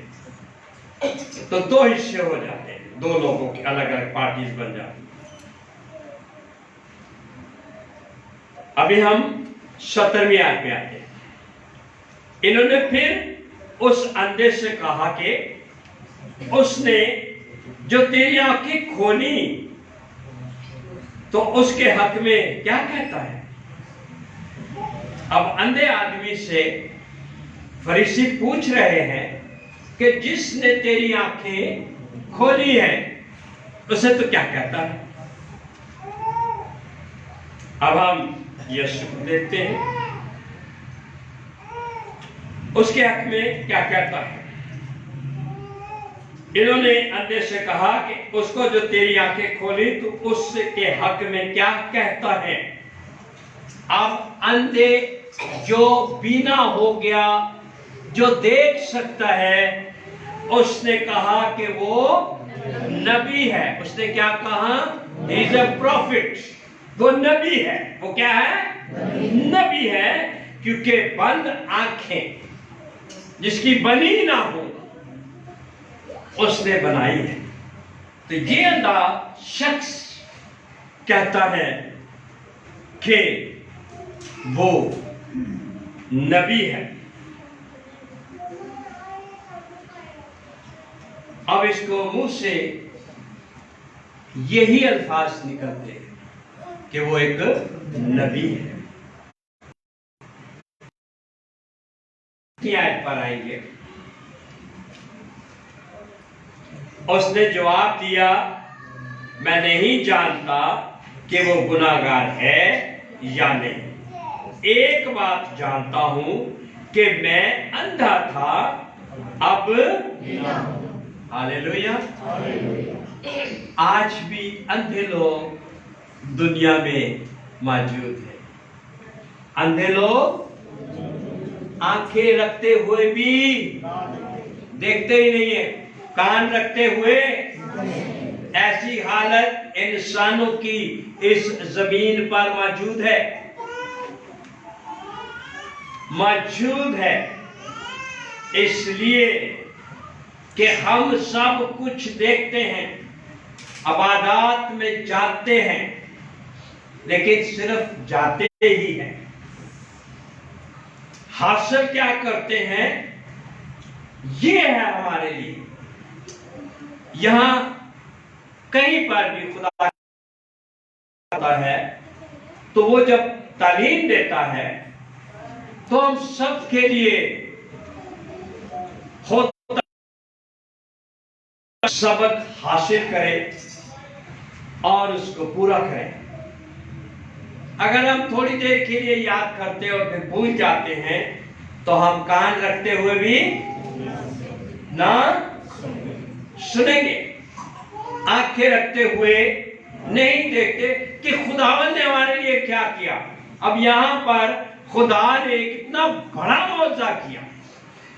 तो 2 हिस्से हो जाते हैं, 2 लोगों की अलग अलग पार्टीज बन जाती। अभी हम 17वीं आयत में आते हैं। इन्होंने फिर उस अंधे से कहा कि उसने जो तेरी आंखें खोली तो उसके हक में क्या कहता है। अब अंधे आदमी से फरीसी पूछ रहे हैं कि जिसने तेरी आंखें खोली है उसे तो क्या कहता है। अब हम यीशु को देखते हैं, उसके हक में क्या कहता है। इन्होंने अंधे से कहा कि उसको जो तेरी आंखें खोली तो उसके हक में क्या कहता है। अब अंधे जो बीना हो गया, जो देख सकता है, उसने कहा कि वो नबी है। उसने क्या कहा? He is a profit. वो नबी है। वो क्या है? नबी है, क्योंकि बंद आंखें जिसकी बनी ना हो उसने बनाई है। तो ये अंधा शख्स कहता है कि वो नबी है। अब इसको मुंह से यही अल्फाज निकलते हैं कि वो एक नबी है। आयत पर आएंगे। उसने जवाब दिया मैं नहीं जानता कि वो गुनाहगार है या नहीं। एक बात जानता हूं कि मैं अंधा था, अब हालेलुया। आज भी अंधे लोग दुनिया में मौजूद हैं। अंधे लोग आंखें रखते हुए भी देखते ही नहीं है, कान रखते हुए। ऐसी हालत इंसानों की इस जमीन पर मौजूद है, मौजूद है। इसलिए कि हम सब कुछ देखते हैं, इबादत में जाते हैं, लेकिन सिर्फ जाते ही हैं। हासिल क्या करते हैं, ये है हमारे लिए। यहां कहीं पर भी खुदा होता है तो वो जब तालीम देता है तो हम सब के लिए होता सबक हासिल करें और उसको पूरा करें। अगर हम थोड़ी देर के लिए याद करते और फिर भूल जाते हैं तो हम कान रखते हुए भी ना सुनेंगे, आंखें रखते हुए नहीं देखते कि खुदावन ने हमारे लिए क्या किया। अब यहां पर खुदा ने कितना बड़ा मौजा किया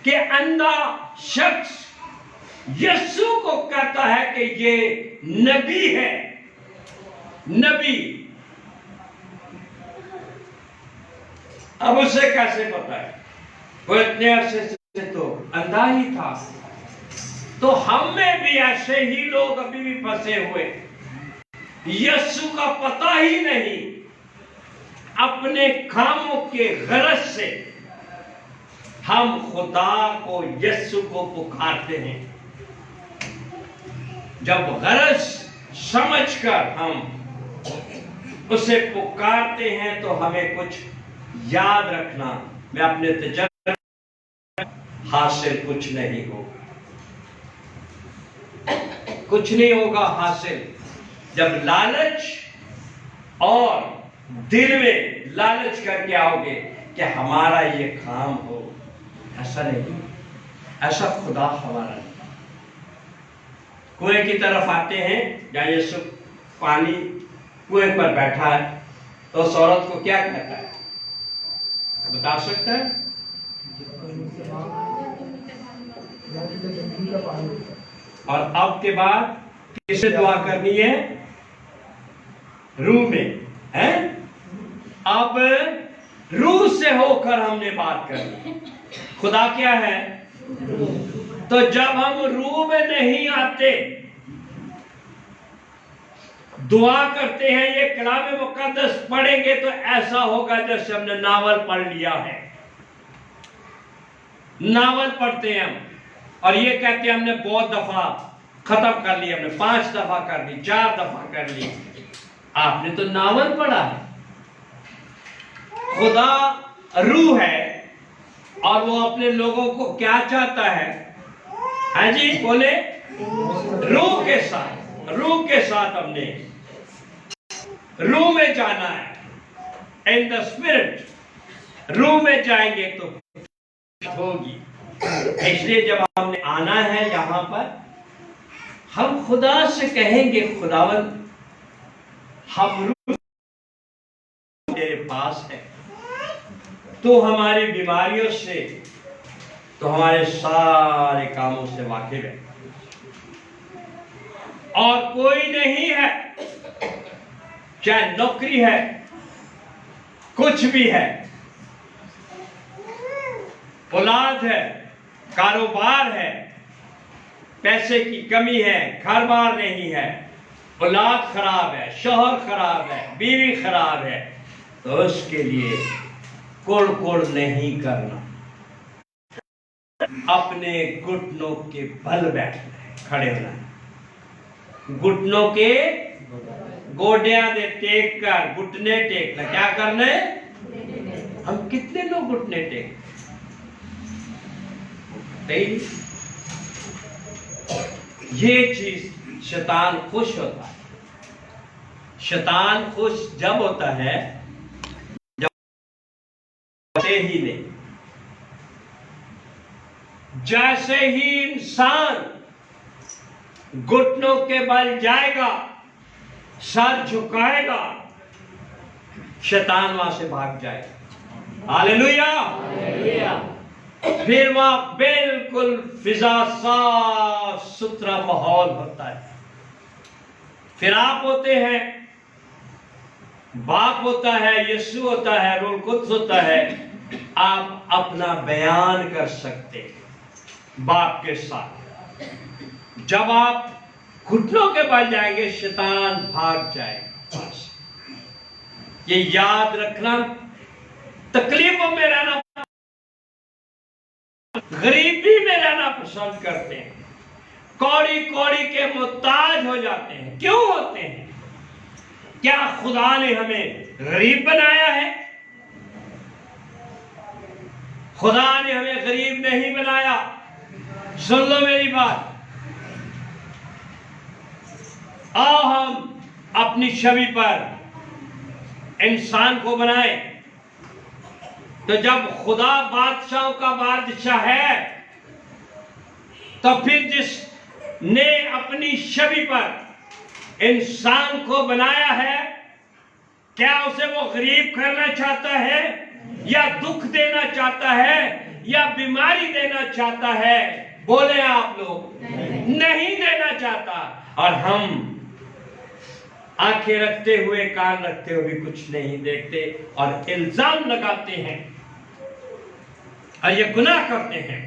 कि अंधा शख्स यीशु को कहता है कि ये नबी है। नबी अब उसे कैसे पता है, वो इतने अरसे से तो अंधा ही था। तो हम में भी ऐसे ही लोग अभी भी फंसे हुए, यीशु का पता ही नहीं। अपने कामों के गरज से हम खुदा को, यीशु को पुकारते हैं। जब गरज समझकर हम उसे पुकारते हैं तो हमें कुछ याद रखना, मैं अपने तजर्बे हासिल कुछ नहीं होगा, कुछ नहीं होगा हासिल। जब लालच और दिल में लालच करके आओगे कि हमारा ये काम हो, ऐसा नहीं, ऐसा खुदा हमारा नहीं। कुएं की तरफ आते हैं, जहाँ यीशु पानी कुएं पर बैठा है तो उस औरत को क्या कहता है, बता सकता है? और अब के बाद किसे दुआ करनी है? रूह में है। अब रूह से होकर हमने बात करनी। खुदा क्या है? तो जब हम रूह में नहीं आते, दुआ करते हैं, ये कलाम मुकद्दस पढ़ेंगे तो ऐसा होगा जैसे हमने नावल पढ़ लिया है। नावल पढ़ते हैं हम और ये कहते हैं हमने बहुत दफा खत्म कर लिया, हमने 5 दफा कर ली, 4 दफा कर ली। आपने तो नावल पढ़ा है। खुदा रूह है और वो अपने लोगों को क्या चाहता है? हाँ जी बोले, रूह के साथ, रूह के साथ हमने रूह में जाना है। इन द स्पिरिट रूह में जाएंगे तो होगी। इसलिए जब हमने आना है यहां पर, हम खुदा से कहेंगे, खुदावन हम रूह तेरे पास है, तो हमारी बीमारियों से, तो हमारे सारे कामों से वाकिफ है और कोई नहीं है, चाहे नौकरी है, कुछ भी है, औलाद है, कारोबार है, पैसे की कमी है, घर बार नहीं है, औलाद खराब है, शौहर खराब है, बीवी खराब है, तो उसके लिए कुड़ नहीं करना, अपने घुटनों के बल बैठना है, खड़े होना है। घुटनों के गोडियां दे टेक कर, घुटने टेकना। क्या करना है? हम कितने लोग घुटने टेक ये चीज शैतान खुश होता है। शैतान खुश जब होता है जब ही नहीं। जैसे ही इंसान घुटनों के बल जाएगा, सर झुकाएगा, शैतान वहां से भाग जाएगा। हालेलुया। फिर वहां बिल्कुल फिजा साफ सुथरा माहौल होता है। फिर आप होते हैं, बाप होता है, यीशु होता है, रूह कुद्स होता है। आप अपना बयान कर सकते हैं बाप के साथ। जब आप घुटनों के बल जाएंगे, शैतान भाग जाएगा। ये याद रखना, तकलीफों में रहना, गरीबी में रहना पसंद करते हैं, कौड़ी कौड़ी के मोहताज हो जाते हैं। क्यों होते हैं? क्या खुदा ने हमें गरीब बनाया है? खुदा ने हमें गरीब नहीं बनाया। सुन लो मेरी बात। आओ हम अपनी छवि पर इंसान को बनाएं। तो जब खुदा बादशाहों का बादशाह है, तो फिर जिसने अपनी छवि पर इंसान को बनाया है, क्या उसे वो गरीब करना चाहता है, या दुख देना चाहता है, या बीमारी देना चाहता है? बोले आप लोग। नहीं देना चाहता। और हम आंखें रखते हुए, कान रखते हुए भी कुछ नहीं देखते और इल्जाम लगाते हैं और ये गुनाह करते हैं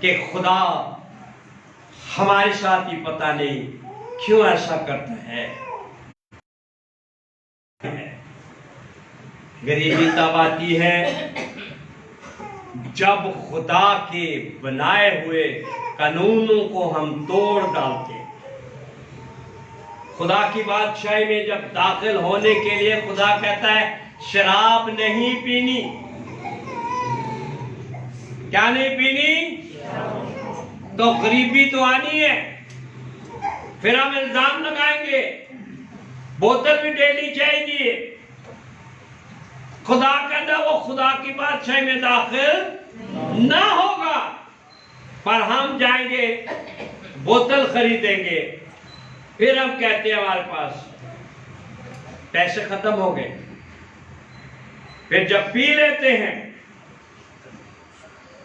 कि खुदा हमारे साथ ही पता नहीं क्यों ऐसा करता है। गरीबी तब आती है जब खुदा के बनाए हुए कानूनों को हम तोड़ डालते हैं। खुदा की बादशाही में जब दाखिल होने के लिए खुदा कहता है शराब नहीं पीनी। क्या नहीं पीनी? तो गरीबी तो आनी है। फिर हम इल्जाम लगाएंगे, बोतल भी डेली चाहिए। खुदा कहता वो खुदा की बादशाही में दाखिल ना होगा। पर हम जाएंगे, बोतल खरीदेंगे, फिर हम कहते हैं हमारे पास पैसे खत्म हो गए। फिर जब पी लेते हैं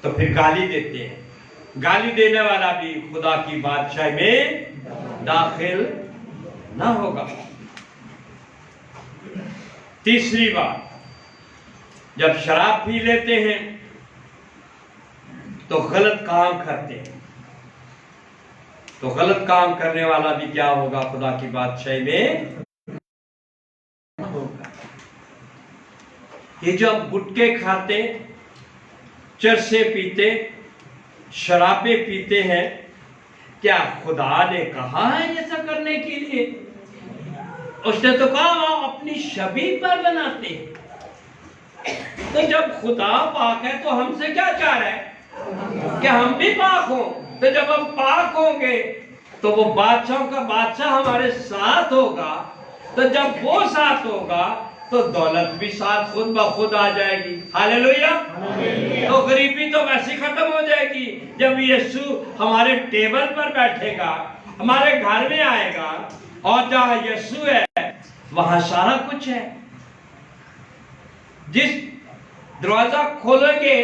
तो फिर गाली देते हैं। गाली देने वाला भी खुदा की बादशाही में दाखिल ना होगा। तीसरी बात, जब शराब पी लेते हैं तो गलत काम करते हैं। तो गलत काम करने वाला भी क्या होगा? खुदा की बादशाही में होगा। ये जो अब गुटके खाते, चरसे पीते, शराबे पीते हैं, क्या खुदा ने कहा है ऐसा करने के लिए? उसने तो कहा आप अपनी छवि पर बनाते हैं। तो जब खुदा पाक है तो हमसे क्या चाह रहा है कि हम भी पाक हों। तो जब हम पाक होंगे तो वो बादशाहों का बादशाह हमारे साथ होगा। तो जब वो साथ होगा तो दौलत भी साथ खुद ब खुद आ जाएगी। हालेलुया। तो गरीबी तो वैसे खत्म हो जाएगी जब यीशु हमारे टेबल पर बैठेगा, हमारे घर में आएगा, और जहां यीशु है वहां सारा कुछ है। जिस दरवाजा खोलेंगे,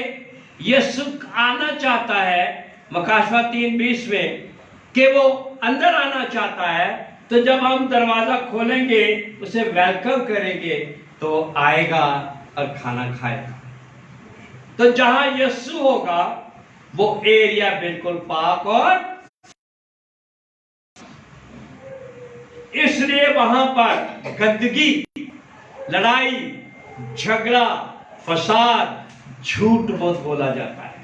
यीशु आना चाहता है मकाशवा 3:20 में कि वो अंदर आना चाहता है। तो जब हम दरवाजा खोलेंगे, उसे वेलकम करेंगे, तो आएगा और खाना खाएगा। तो जहां यीशु होगा वो एरिया बिल्कुल पाक, और इसलिए वहां पर गंदगी, लड़ाई, झगड़ा, फसाद, झूठ बहुत बोला जाता है।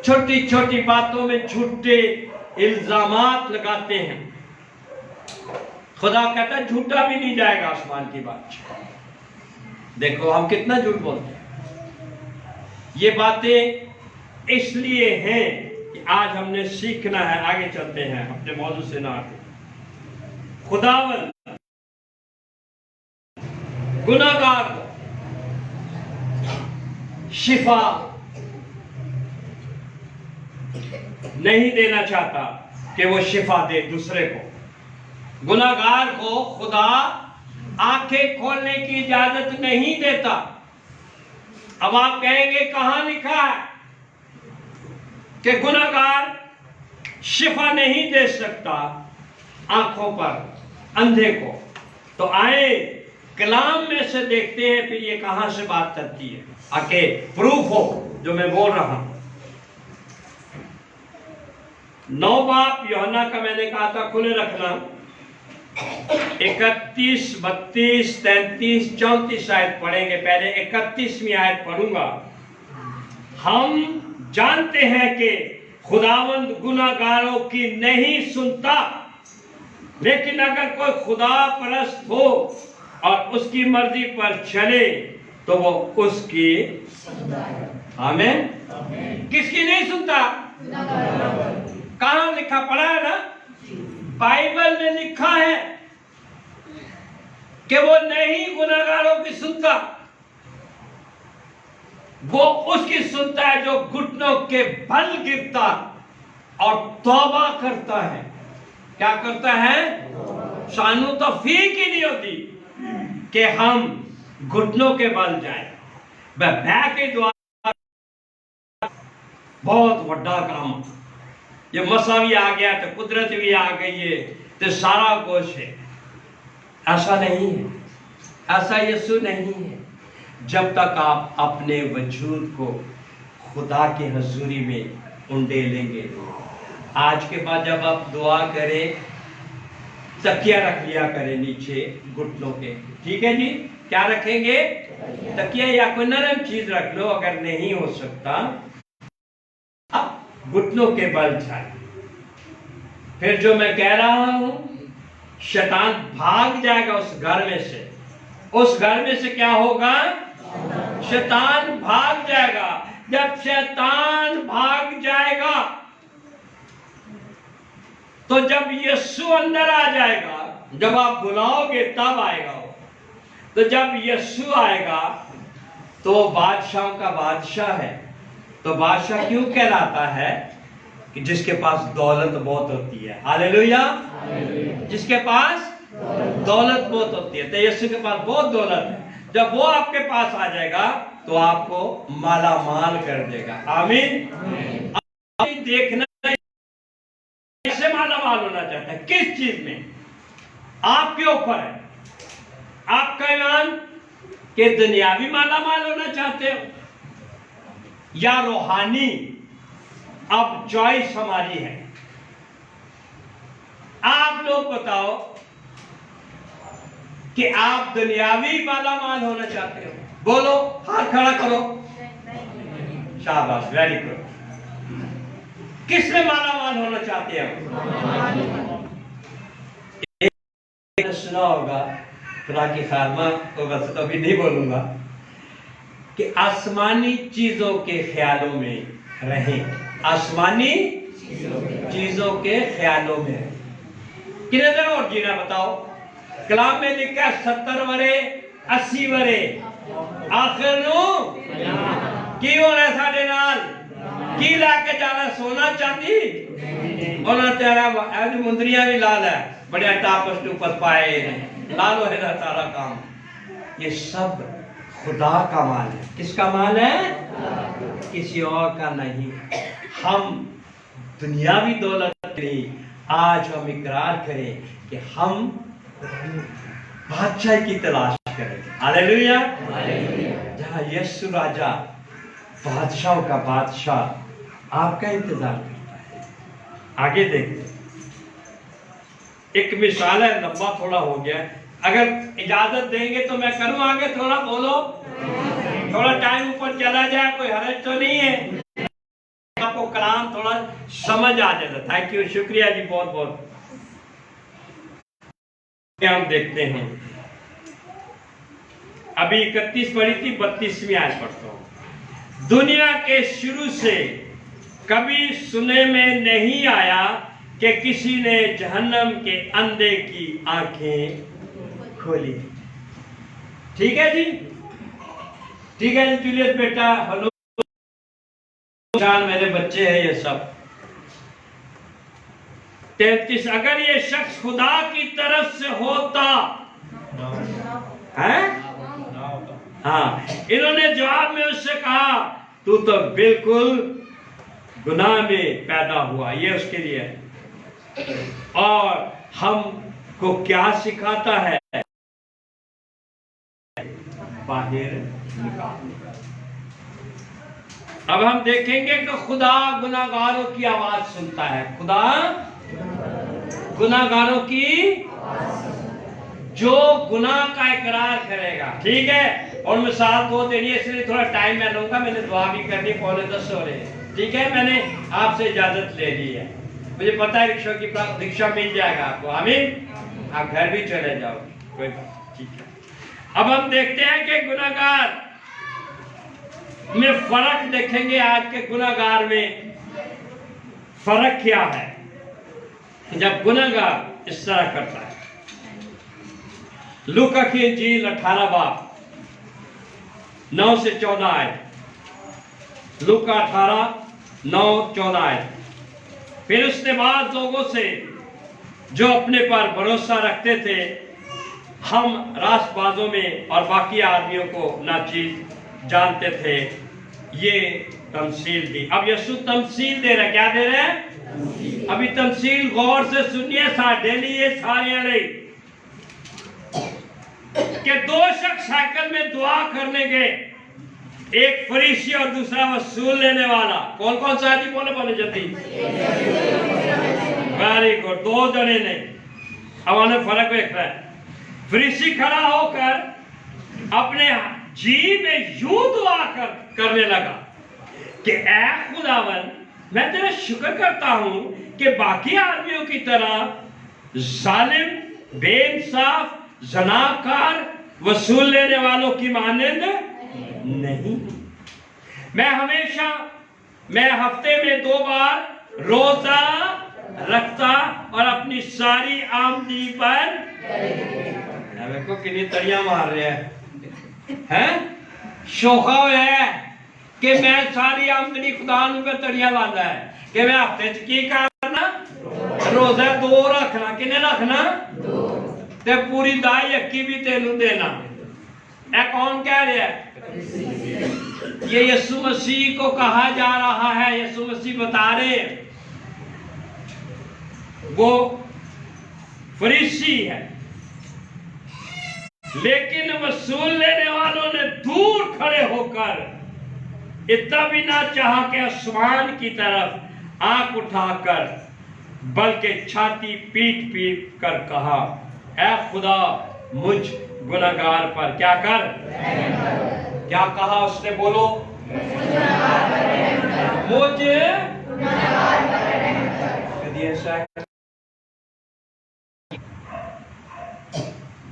छोटी छोटी बातों में झूठे इल्जामात लगाते हैं। खुदा कहता है झूठा भी नहीं जाएगा आसमान की बात। देखो हम कितना झूठ बोलते हैं। ये बातें इसलिए हैं कि आज हमने सीखना है। आगे चलते हैं अपने मौजू से ना आते। खुदावन गुनाहगार को शिफा नहीं देना चाहता कि वो शिफा दे दूसरे को। गुनाहगार को खुदा आंखें खोलने की इजाजत नहीं देता। अब आप कहेंगे कहां लिखा है कि गुनाहगार शिफा नहीं दे सकता आंखों पर अंधे को? तो आए कलाम में से देखते हैं फिर ये कहां से बात करती है, आके प्रूफ हो जो मैं बोल रहा हूं। 9 बाप यूहन्ना का मैंने कहा था खुले रखना, 31, 32, 33, 34 आयत पढ़ेंगे। पहले 31वीं आयत पढ़ूंगा। हम जानते हैं कि खुदावंद गुनाहगारों की नहीं सुनता, लेकिन अगर कोई खुदा परस्त हो और उसकी मर्जी पर चले तो वो उसकी आमीन। किसकी नहीं सुनता? कहां लिखा पड़ा है ना? बाइबल में लिखा है कि वो नहीं गुनाहगारों की सुनता, वो उसकी सुनता है जो घुटनों के बल गिरता और तौबा करता है। क्या करता है? सानू तो फीक ही नहीं होती कि हम घुटनों के बल जाए। वह के द्वारा बहुत बड़ा काम, ये मसा भी आ गया तो कुदरत भी आ गई है तो सारा कुछ है। ऐसा नहीं है, ऐसा यीशु नहीं है। जब तक आप अपने वजूद को खुदा की हजूरी में उंडेलेंगे। आज के बाद जब आप दुआ करें तकिया रख लिया करें नीचे घुटनों के, ठीक है जी? क्या रखेंगे? तकिया या कोई नरम चीज रख लो। अगर नहीं हो सकता आप घुटनों के बल जाए। फिर जो मैं कह रहा हूं, शैतान भाग जाएगा उस घर में से। उस घर में से क्या होगा? शैतान भाग जाएगा। जब शैतान भाग जाएगा तो जब यीशु अंदर आ जाएगा, जब आप बुलाओगे तब आएगा वो। तो जब यीशु आएगा तो बादशाहों का बादशाह है। तो बादशाह क्यों कहलाता है? कि जिसके पास दौलत बहुत होती है। हालेलुया। जिसके पास दौलत बहुत होती है। तो यीशु के पास बहुत दौलत है। जब वो आपके पास आ जाएगा तो आपको माला माल कर देगा। आमीन। देखना कैसे माला माल होना चाहता है, किस चीज में, आपके ऊपर है। आपका ईमान कि दुनियावी माला माल होना चाहते हो या रूहानी? अब चॉइस हमारी है। आप लोग बताओ कि आप दुनियावी माला माल होना चाहते हो? बोलो, हाथ खड़ा करो। शाबाश, वेरी गुड। किसमें माला माल होना चाहते हैं? सुना होगा, खुदा की खारमा तो वैसे तो अभी नहीं बोलूंगा, कि आसमानी चीजों के ख्यालों में रहें। आसमानी चीजों के ख्यालों में रहें। कितने दिन और जीना बताओ? कलाम में लिखा 70 वरे 80 वरे आखिर नो की होना साढ़े नाल की लाके जाना? सोना चांदी और तेरा ऐसी मुंदरियां भी लाल है, बड़े टापस ऊपर पाए लाल है ना सारा काम। ये सब खुदा का माल है। किसका माल है? किसी और का नहीं। हम दुनियावी दौलत नहीं, आज हम इकरार करें कि हम बादशाह की तलाश करेंगे। हालेलुया। जहां यीशु राजा बादशाहों का बादशाह आपका इंतजार करता है। आगे देखते, एक मिसाल है, लंबा थोड़ा हो गया, अगर इजाजत देंगे तो मैं करूं आगे थोड़ा। बोलो, थोड़ा टाइम ऊपर चला जाए, कोई हरज तो नहीं है? आपको कलाम थोड़ा समझ आ जाता। थैंक यू, शुक्रिया जी, बहुत बहुत। हम देखते हैं, अभी 31 पढ़ी थी, 32वीं आयत पढ़ता हूं। दुनिया के शुरू से कभी सुने में नहीं आया कि किसी ने जहन्नम के अंधे की आंखें खोली। ठीक है जी, ठीक है जी जूलियस बेटा, हेलो जान, मेरे बच्चे हैं ये सब। 33, अगर ये शख्स खुदा की तरफ से होता है, हाँ, इन्होंने जवाब में उससे कहा तू तो बिल्कुल गुनाह में पैदा हुआ, ये उसके लिए है। और हमको क्या सिखाता है? बाहर निकालने। अब हम देखेंगे कि खुदा गुनाहगारों की आवाज सुनता है। खुदा गुनाहगारों की, जो गुनाह का इकरार करेगा, ठीक है। और मिसाल 2 देनी है, इसलिए थोड़ा टाइम मैं लूंगा, मैंने दुआ भी करनी, 9:45 हो रहे हैं, ठीक है। मैंने आपसे इजाजत ले ली है, मुझे पता है रिक्शा मिल जाएगा आपको, आमीन। आप घर भी चले जाओ, कोई बात, ठीक है। अब हम देखते हैं कि गुनाहगार में फर्क देखेंगे। आज के गुनाहगार में फर्क क्या है जब गुनाहगार इस तरह करता है। लूका की इंजील 18 बाब 9 से 14 आए। लूका 18 9 14 आए। फिर उसने बाद लोगों से जो अपने पर भरोसा रखते थे, हम रास्तबाजों में और बाकी आदमियों को नाचीज जानते थे, ये तमसील दी। अब यीशु तमसील दे रहा है, क्या दे रहे हैं? अभी तमसील गौर से सुनिए, ये सारे वाले कि 2 शख्स साइकिल में दुआ करने गए, एक फरीसी और दूसरा वसूल लेने वाला। कौन कौन सा जी? बोले बोले जल्दी। वेरी गुड, 2 जने ने। अब हमें फर्क देख रहा है। फरीसी खड़ा होकर अपने जी में यूं दुआ करने लगा कि ऐ खुदावन, मैं तेरा शुक्र करता हूं कि बाकी आदमियों की तरह जालिम, बेइंसाफ, जनाकार, वसूल लेने वालों की मानंद नहीं। मैं हफ्ते में 2 बार रोजा रखता और अपनी सारी आमदनी पर, देखो कितनी तड़ियां मार रहे हैं, शोखा है कि मैं सारी आमदनी खुदा पे तड़ियां लादा है कि मैं हफ्ते च की करना, रोजा 2 रखना। किने रखना? 2। ते पूरी दाई अक्की भी तेनू देना। ऐ कौन कह रहा है? ये यीशु मसीह को कहा जा रहा है। यीशु मसीह बता रहे वो फरीसी है, लेकिन वसूल लेने वालों ने दूर खड़े होकर इतना भी ना चाहा कि आसमान की तरफ आंख उठाकर, बल्कि छाती पीट पीट कर कहा, ऐ खुदा मुझ गुनाहगार पर क्या कर। क्या कहा उसने? बोलो, मुझे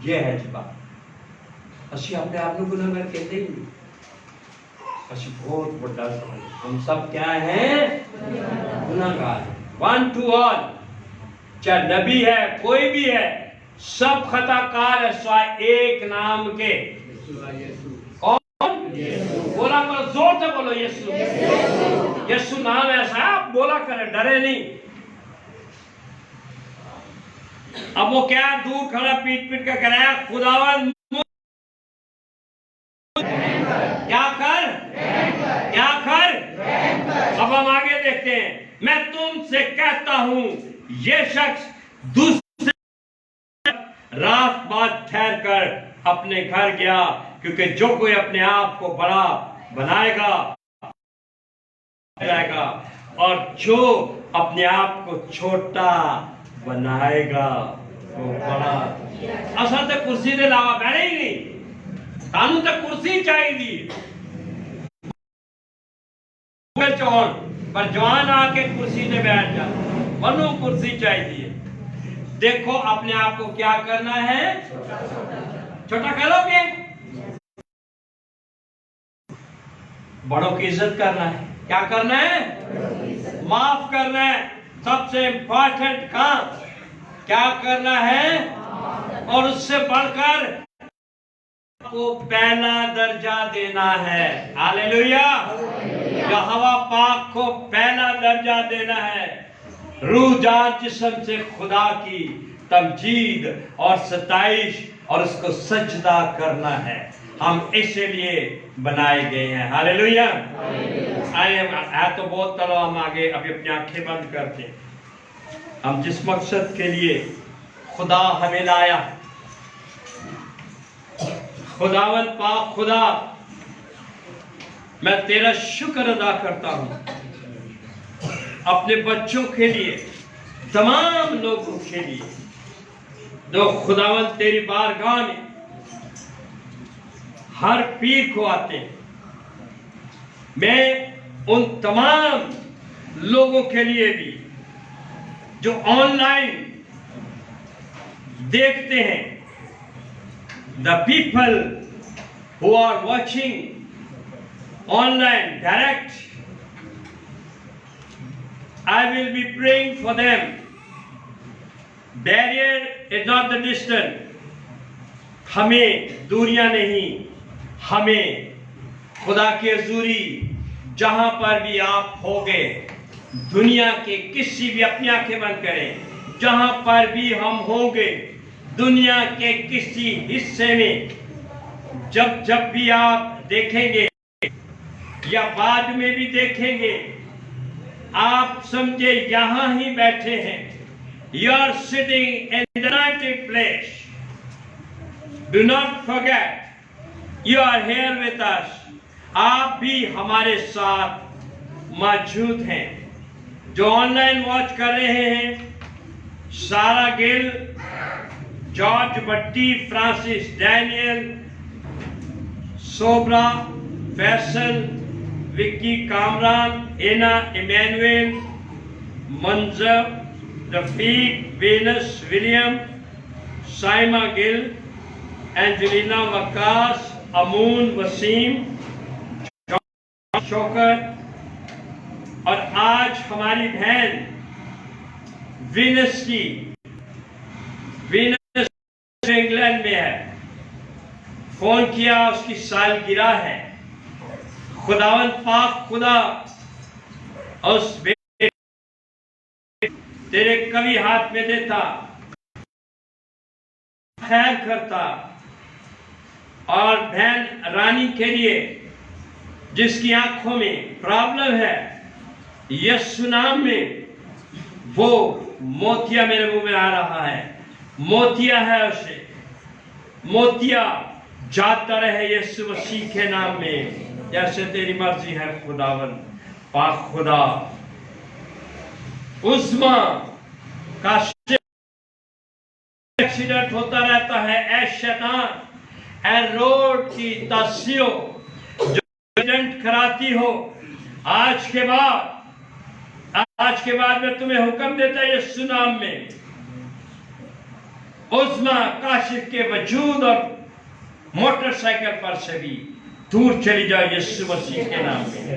ये है जी बात। ਅਸੀਂ अपने आप को गुनाहगार कहते ही नहीं, ਅਸੀਂ बहुत बड़ा समझ, हम सब क्या हैं? गुनाहगार। 1 to all, चाहे नबी है, कोई भी है, सब खताकार है सिवाय एक नाम के। कौन? बोला करो, जोर से बोलो, यीशु। यीशु नाम ऐसा है, आप बोला करें, डरे नहीं। अब वो क्या दूर खड़ा पीट पीट कर कराया, खुदावन क्या कर, क्या कर। अब हम आगे देखते हैं। मैं तुमसे कहता हूं, ये शख्स दूसरे रात बाद ठहर कर अपने घर गया, क्योंकि जो कोई अपने आप को बड़ा बनाएगा जाएगा, और जो अपने आप को छोटा बनाएगा वो बड़ा। असल तो कुर्सी के अलावा बैठे ही नहीं, सानू तो कुर्सी चाहिए। चौन पर जवान आके कुर्सी पे बैठ जा, वरना कुर्सी चाहिए। देखो अपने आप को क्या करना है, छोटा करोगे, बड़ों की इज्जत करना है। क्या करना है? माफ करना है। सबसे इंपॉर्टेंट काम क्या करना है? और उससे बढ़कर को पहला दर्जा देना है। हालेलुया। यहोवा पाक को पहला दर्जा देना है। रूह जान जिस्म से खुदा की तमजीद और सताइश और उसको सजदा करना है। हम इसलिए बनाए गए हैं। हालेलुया। आए तो बहुत चलो हम आगे अभी अपनी आंखें बंद करते हैं। हम जिस मकसद के लिए खुदा हमें लाया, खुदावंद पाक खुदा, मैं तेरा शुक्र अदा करता हूं अपने बच्चों के लिए, तमाम लोगों के लिए जो खुदावंद तेरी बारगाह में हर पीर को आते हैं। मैं उन तमाम लोगों के लिए भी जो ऑनलाइन देखते हैं, the people who are watching online direct, I will be praying for them. Barrier is not the distance. हमें दूरियां नहीं, हमें खुदा के हजूरी जहां पर भी आप होगे, दुनिया के किसी भी, अपनी आंखें बंद करें, जहां पर भी हम होंगे दुनिया के किसी हिस्से में, जब भी आप देखेंगे या बाद में भी देखेंगे, आप समझे यहां ही बैठे हैं। You are sitting in the anointed place. Do not forget, you are here with us. आप भी हमारे साथ मौजूद हैं। जो ऑनलाइन वॉच कर रहे हैं, Sara Gill, George Bhatti, Francis Daniel, Sobra, Faisal, Vicky Kamran, Anna Emmanuel, Manzar, Rafiq, Venus William, Saima Gill, Angelina Waqas, Amoon Waseem, Shaukat, और आज हमारी बहन विनस इंग्लैंड में है। फोन किया, उसकी सालगिरह है। खुदावंद पाक खुदा उस बेटे तेरे कभी हाथ में देता, खैर करता। और बहन रानी के लिए जिसकी आंखों में प्रॉब्लम है, यीशु नाम में वो मोतिया मेरे मुंह में आ रहा है, मोतिया है उसे, मोतिया जाता रहे यीशु मसीह के नाम में, जैसे तेरी मर्जी है खुदावन पाक खुदा। उस्मा का एक्सीडेंट होता रहता है, ऐ शैतान, ऐ रोड की तासियो जो एक्सीडेंट कराती हो, आज के बाद मैं तुम्हें हुक्म देता है यीशु नाम में, उस्मा काशिफ के वजूद और मोटरसाइकिल पर से भी दूर चली जाओ यीशु मसीह के नाम में।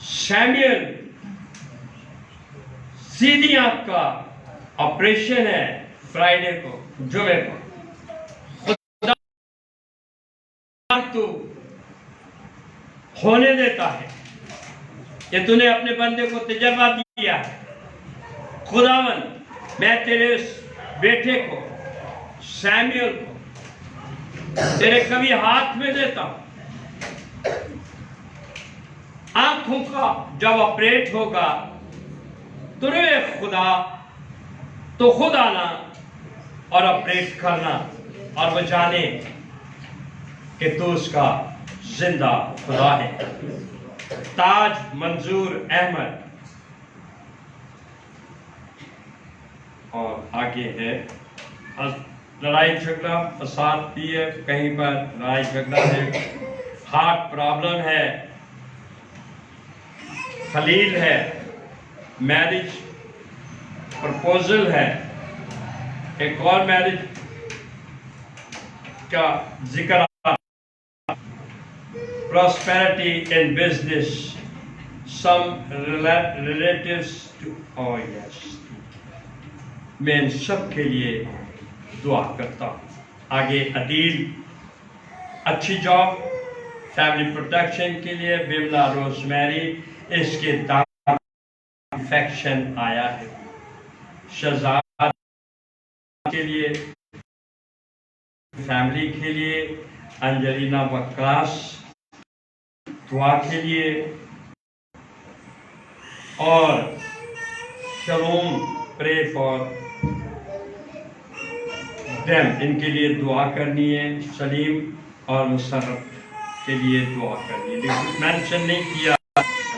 सैमुअल सीधी आंख का ऑपरेशन है फ्राइडे को, जुमे को। तू होने देता है कि तूने अपने बंदे को तजर्बा दिया है। खुदावन, मैं तेरे बेटे को सैमुअल को तेरे कभी हाथ में देता हूं। आंखों का जब ऑपरेट होगा तुरे खुदा तो खुद आना और ऑपरेट करना, और वो जाने कि तू उसका जिंदा खुदा है। ताज मंजूर अहमद, और आगे है लड़ाई झगड़ा फसाद भी है, कहीं पर लड़ाई झगड़ा है, हार्ट प्रॉब्लम है, खलील है, मैरिज प्रपोजल है, एक और मैरिज का जिक्र, prosperity in business, some relatives to, oh yes, मैं इन सब के लिए दुआ करता हूँ। आगे अदील अच्छी जॉब, फैमिली प्रोटेक्शन के लिए बिमला रोजमेरी, इसके दांत इन्फेक्शन आया है। शहजाद के लिए, फैमिली के लिए, अंजलिना वक्कास दुआ के लिए, और शलोम प्रे फॉर देम, इनके लिए दुआ करनी है। सलीम और मुशर्रफ के लिए दुआ करनी है, लेकिन मेंशन नहीं किया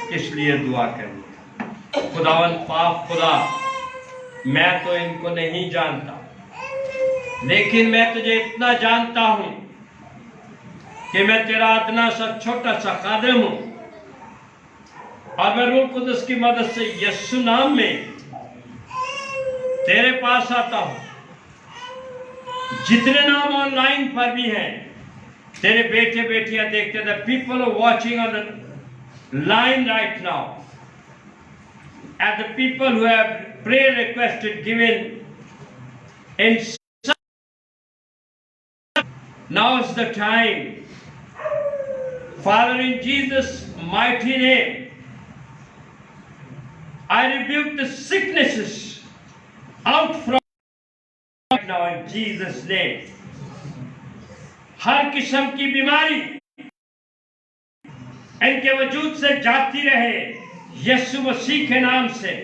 किस लिए दुआ करनी है। खुदावन पाक खुदा, मैं तो इनको नहीं जानता, लेकिन मैं तुझे इतना जानता हूं कि मैं तेरा इतना सा छोटा सा खादिम हूं, और मैं रूह कुदस की मदद से यीशु नाम में तेरे पास आता हूं। जितने नाम ऑनलाइन पर भी हैं, तेरे बेटे बेटियां देखते, the people are watching on the line right now, and the people who have prayer requested given in, now is the time, Father, in Jesus' mighty name, I rebuke the sicknesses out from right now in Jesus' name. हर किस्म की बीमारी इनके वजूद से जाती रहे यीशु मसीह के नाम से।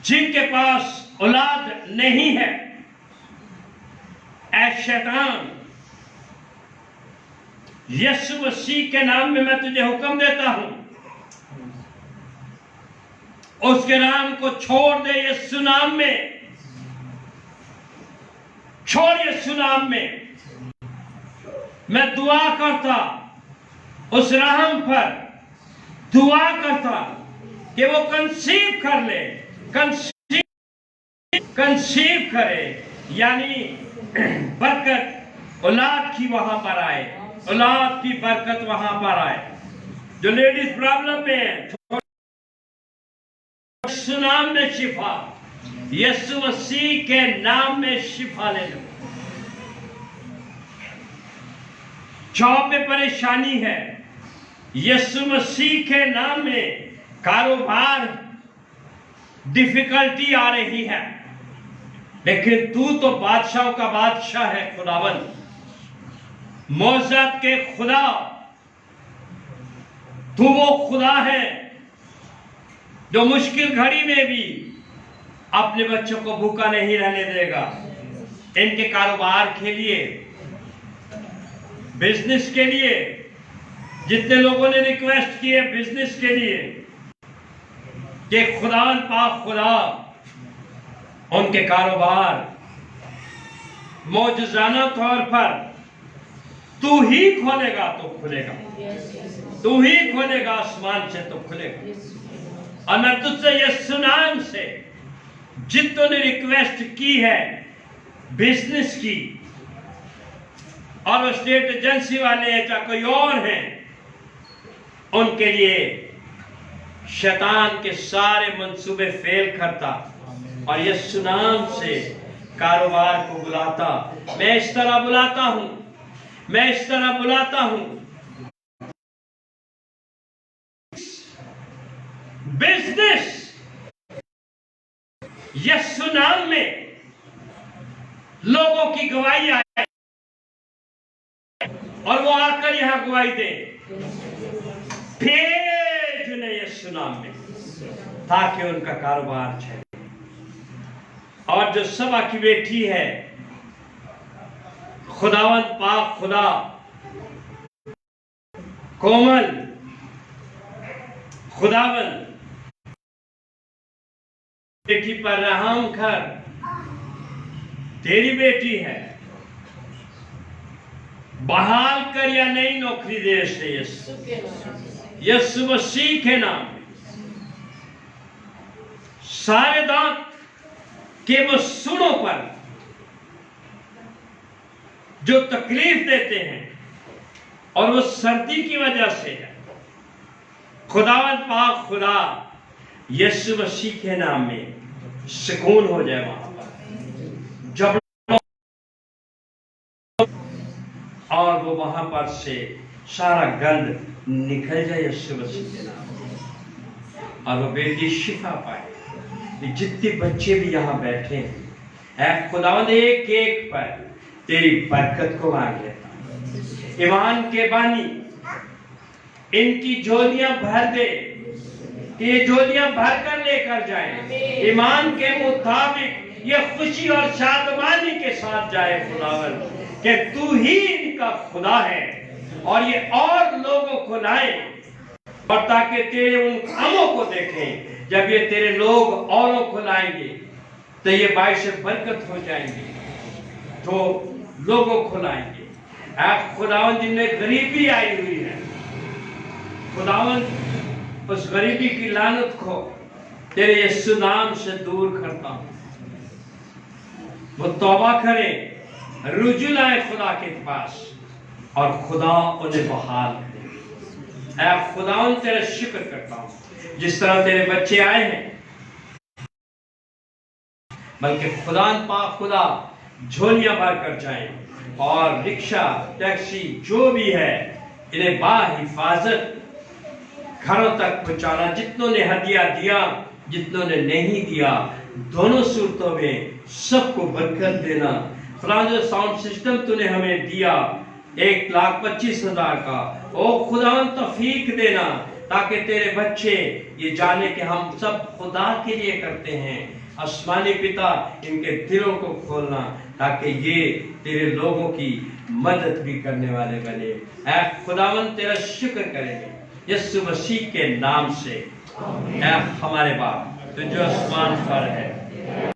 जिनके पास औलाद नहीं है, ऐ शैतान, यीशु मसीह के नाम में मैं तुझे हुक्म देता हूं, उसके नाम को छोड़ दे यीशु नाम में, छोड़ यीशु नाम में। मैं दुआ करता, उस रहम पर दुआ करता कि वो कंसीव कर ले, कंसीव करे, यानी बरकत औलाद की वहां पर आए, औलाद की बरकत वहां पर आए। जो लेडीज प्रॉब्लम में है, यीशु नाम में शिफा, यीशु मसीह के नाम में शिफा ले लो। जॉब में परेशानी है, यीशु मसीह के नाम में कारोबार डिफिकल्टी आ रही है, लेकिन तू तो बादशाहों का बादशाह है खुदावन, मौजूद के खुदा, तू वो खुदा है जो मुश्किल घड़ी में भी अपने बच्चों को भूखा नहीं रहने देगा। इनके कारोबार के लिए, बिजनेस के लिए, जितने लोगों ने रिक्वेस्ट की है बिजनेस के लिए, कि खुदावन पाक खुदा उनके कारोबार मौजूदाना तौर पर तू ही खोलेगा तो खुलेगा, तू ही खोलेगा आसमान से तो खुलेगा। और मैं तुझसे यीशु नाम से जितनों ने रिक्वेस्ट की है बिजनेस की, और वो स्टेट एजेंसी वाले हैं चाहे कोई और हैं, उनके लिए शैतान के सारे मंसूबे फेल करता और यीशु नाम से कारोबार को बुलाता। मैं इस तरह बुलाता हूं, मैं इस तरह बुलाता हूं, बिजनेस यीशु नाम में लोगों की गवाही आए और वो आकर यहां गवाही दे, भेज उन्हें यीशु नाम में, ताकि उनका कारोबार चले। और जो सभा की बेटी है, खुदावन पाक खुदा कोमल, खुदावन बेटी पर रहम कर, तेरी बेटी है, बहाल कर या नई नौकरी दे से यीशु मसीह के नाम में। सारे दांत के वो सुनों पर जो तकलीफ देते हैं और वो सर्दी की वजह से है, खुदावंद पाक खुदा यीशु मसीह के नाम में सुकून हो जाए वहां पर। और वो वहां पर से सारा गंद निकल जाए यीशु मसीह के नाम में। और वो बेटी शिफा पाए। जितने बच्चे भी यहाँ बैठे हैं, ऐ खुदावंद एक एक पर तेरी बरकत को मांग लेता हूं। ईमान के बानी इनकी झोलियां भर दे, ये झोलियां भर कर लेकर जाए। ईमान के मुताबिक ये खुशी और शादमानी के साथ जाए खुदावंद, कि तू ही इनका खुदा है और ये और लोगों को लाए, और ताकि तेरे उन कामों को देखें। जब ये तेरे लोग औरों को लाएंगे तो ये बाइश बरकत हो जाएंगे, तो लोगों को लाएंगे। आप खुदावंद जिनमें गरीबी आई हुई है, खुदावंद उस गरीबी की लानत को तेरे यीशु नाम से दूर करता हूं। वो तौबा करें, रुजू लाए खुदा के पास, और खुदा उन्हें बहाल करे। ऐ खुदावंद तेरा शुक्र करता हूं, जिस तरह तेरे बच्चे आए हैं, बल्कि खुदा झोलियां भर कर जाए, और रिक्शा टैक्सी जो भी है इन्हें बाहिफाजत घरों तक पहुंचाना। जितनों ने हदिया दिया, जितनों ने नहीं दिया, दोनों सूरतों में सबको बरकत देना। खुदा जो साउंड सिस्टम तूने हमें दिया 1,25,000 का, ओ खुदावंद तौफीक देना, ताकि तेरे बच्चे ये जाने कि हम सब खुदा के लिए करते हैं। आसमानी पिता इनके दिलों को खोलना, ताकि ये तेरे लोगों की मदद भी करने वाले बने। ऐ खुदावंद तेरा शुक्र करेंगे यीशु मसीह के नाम से। ऐ हमारे बाप, तू जो आसमान पर है,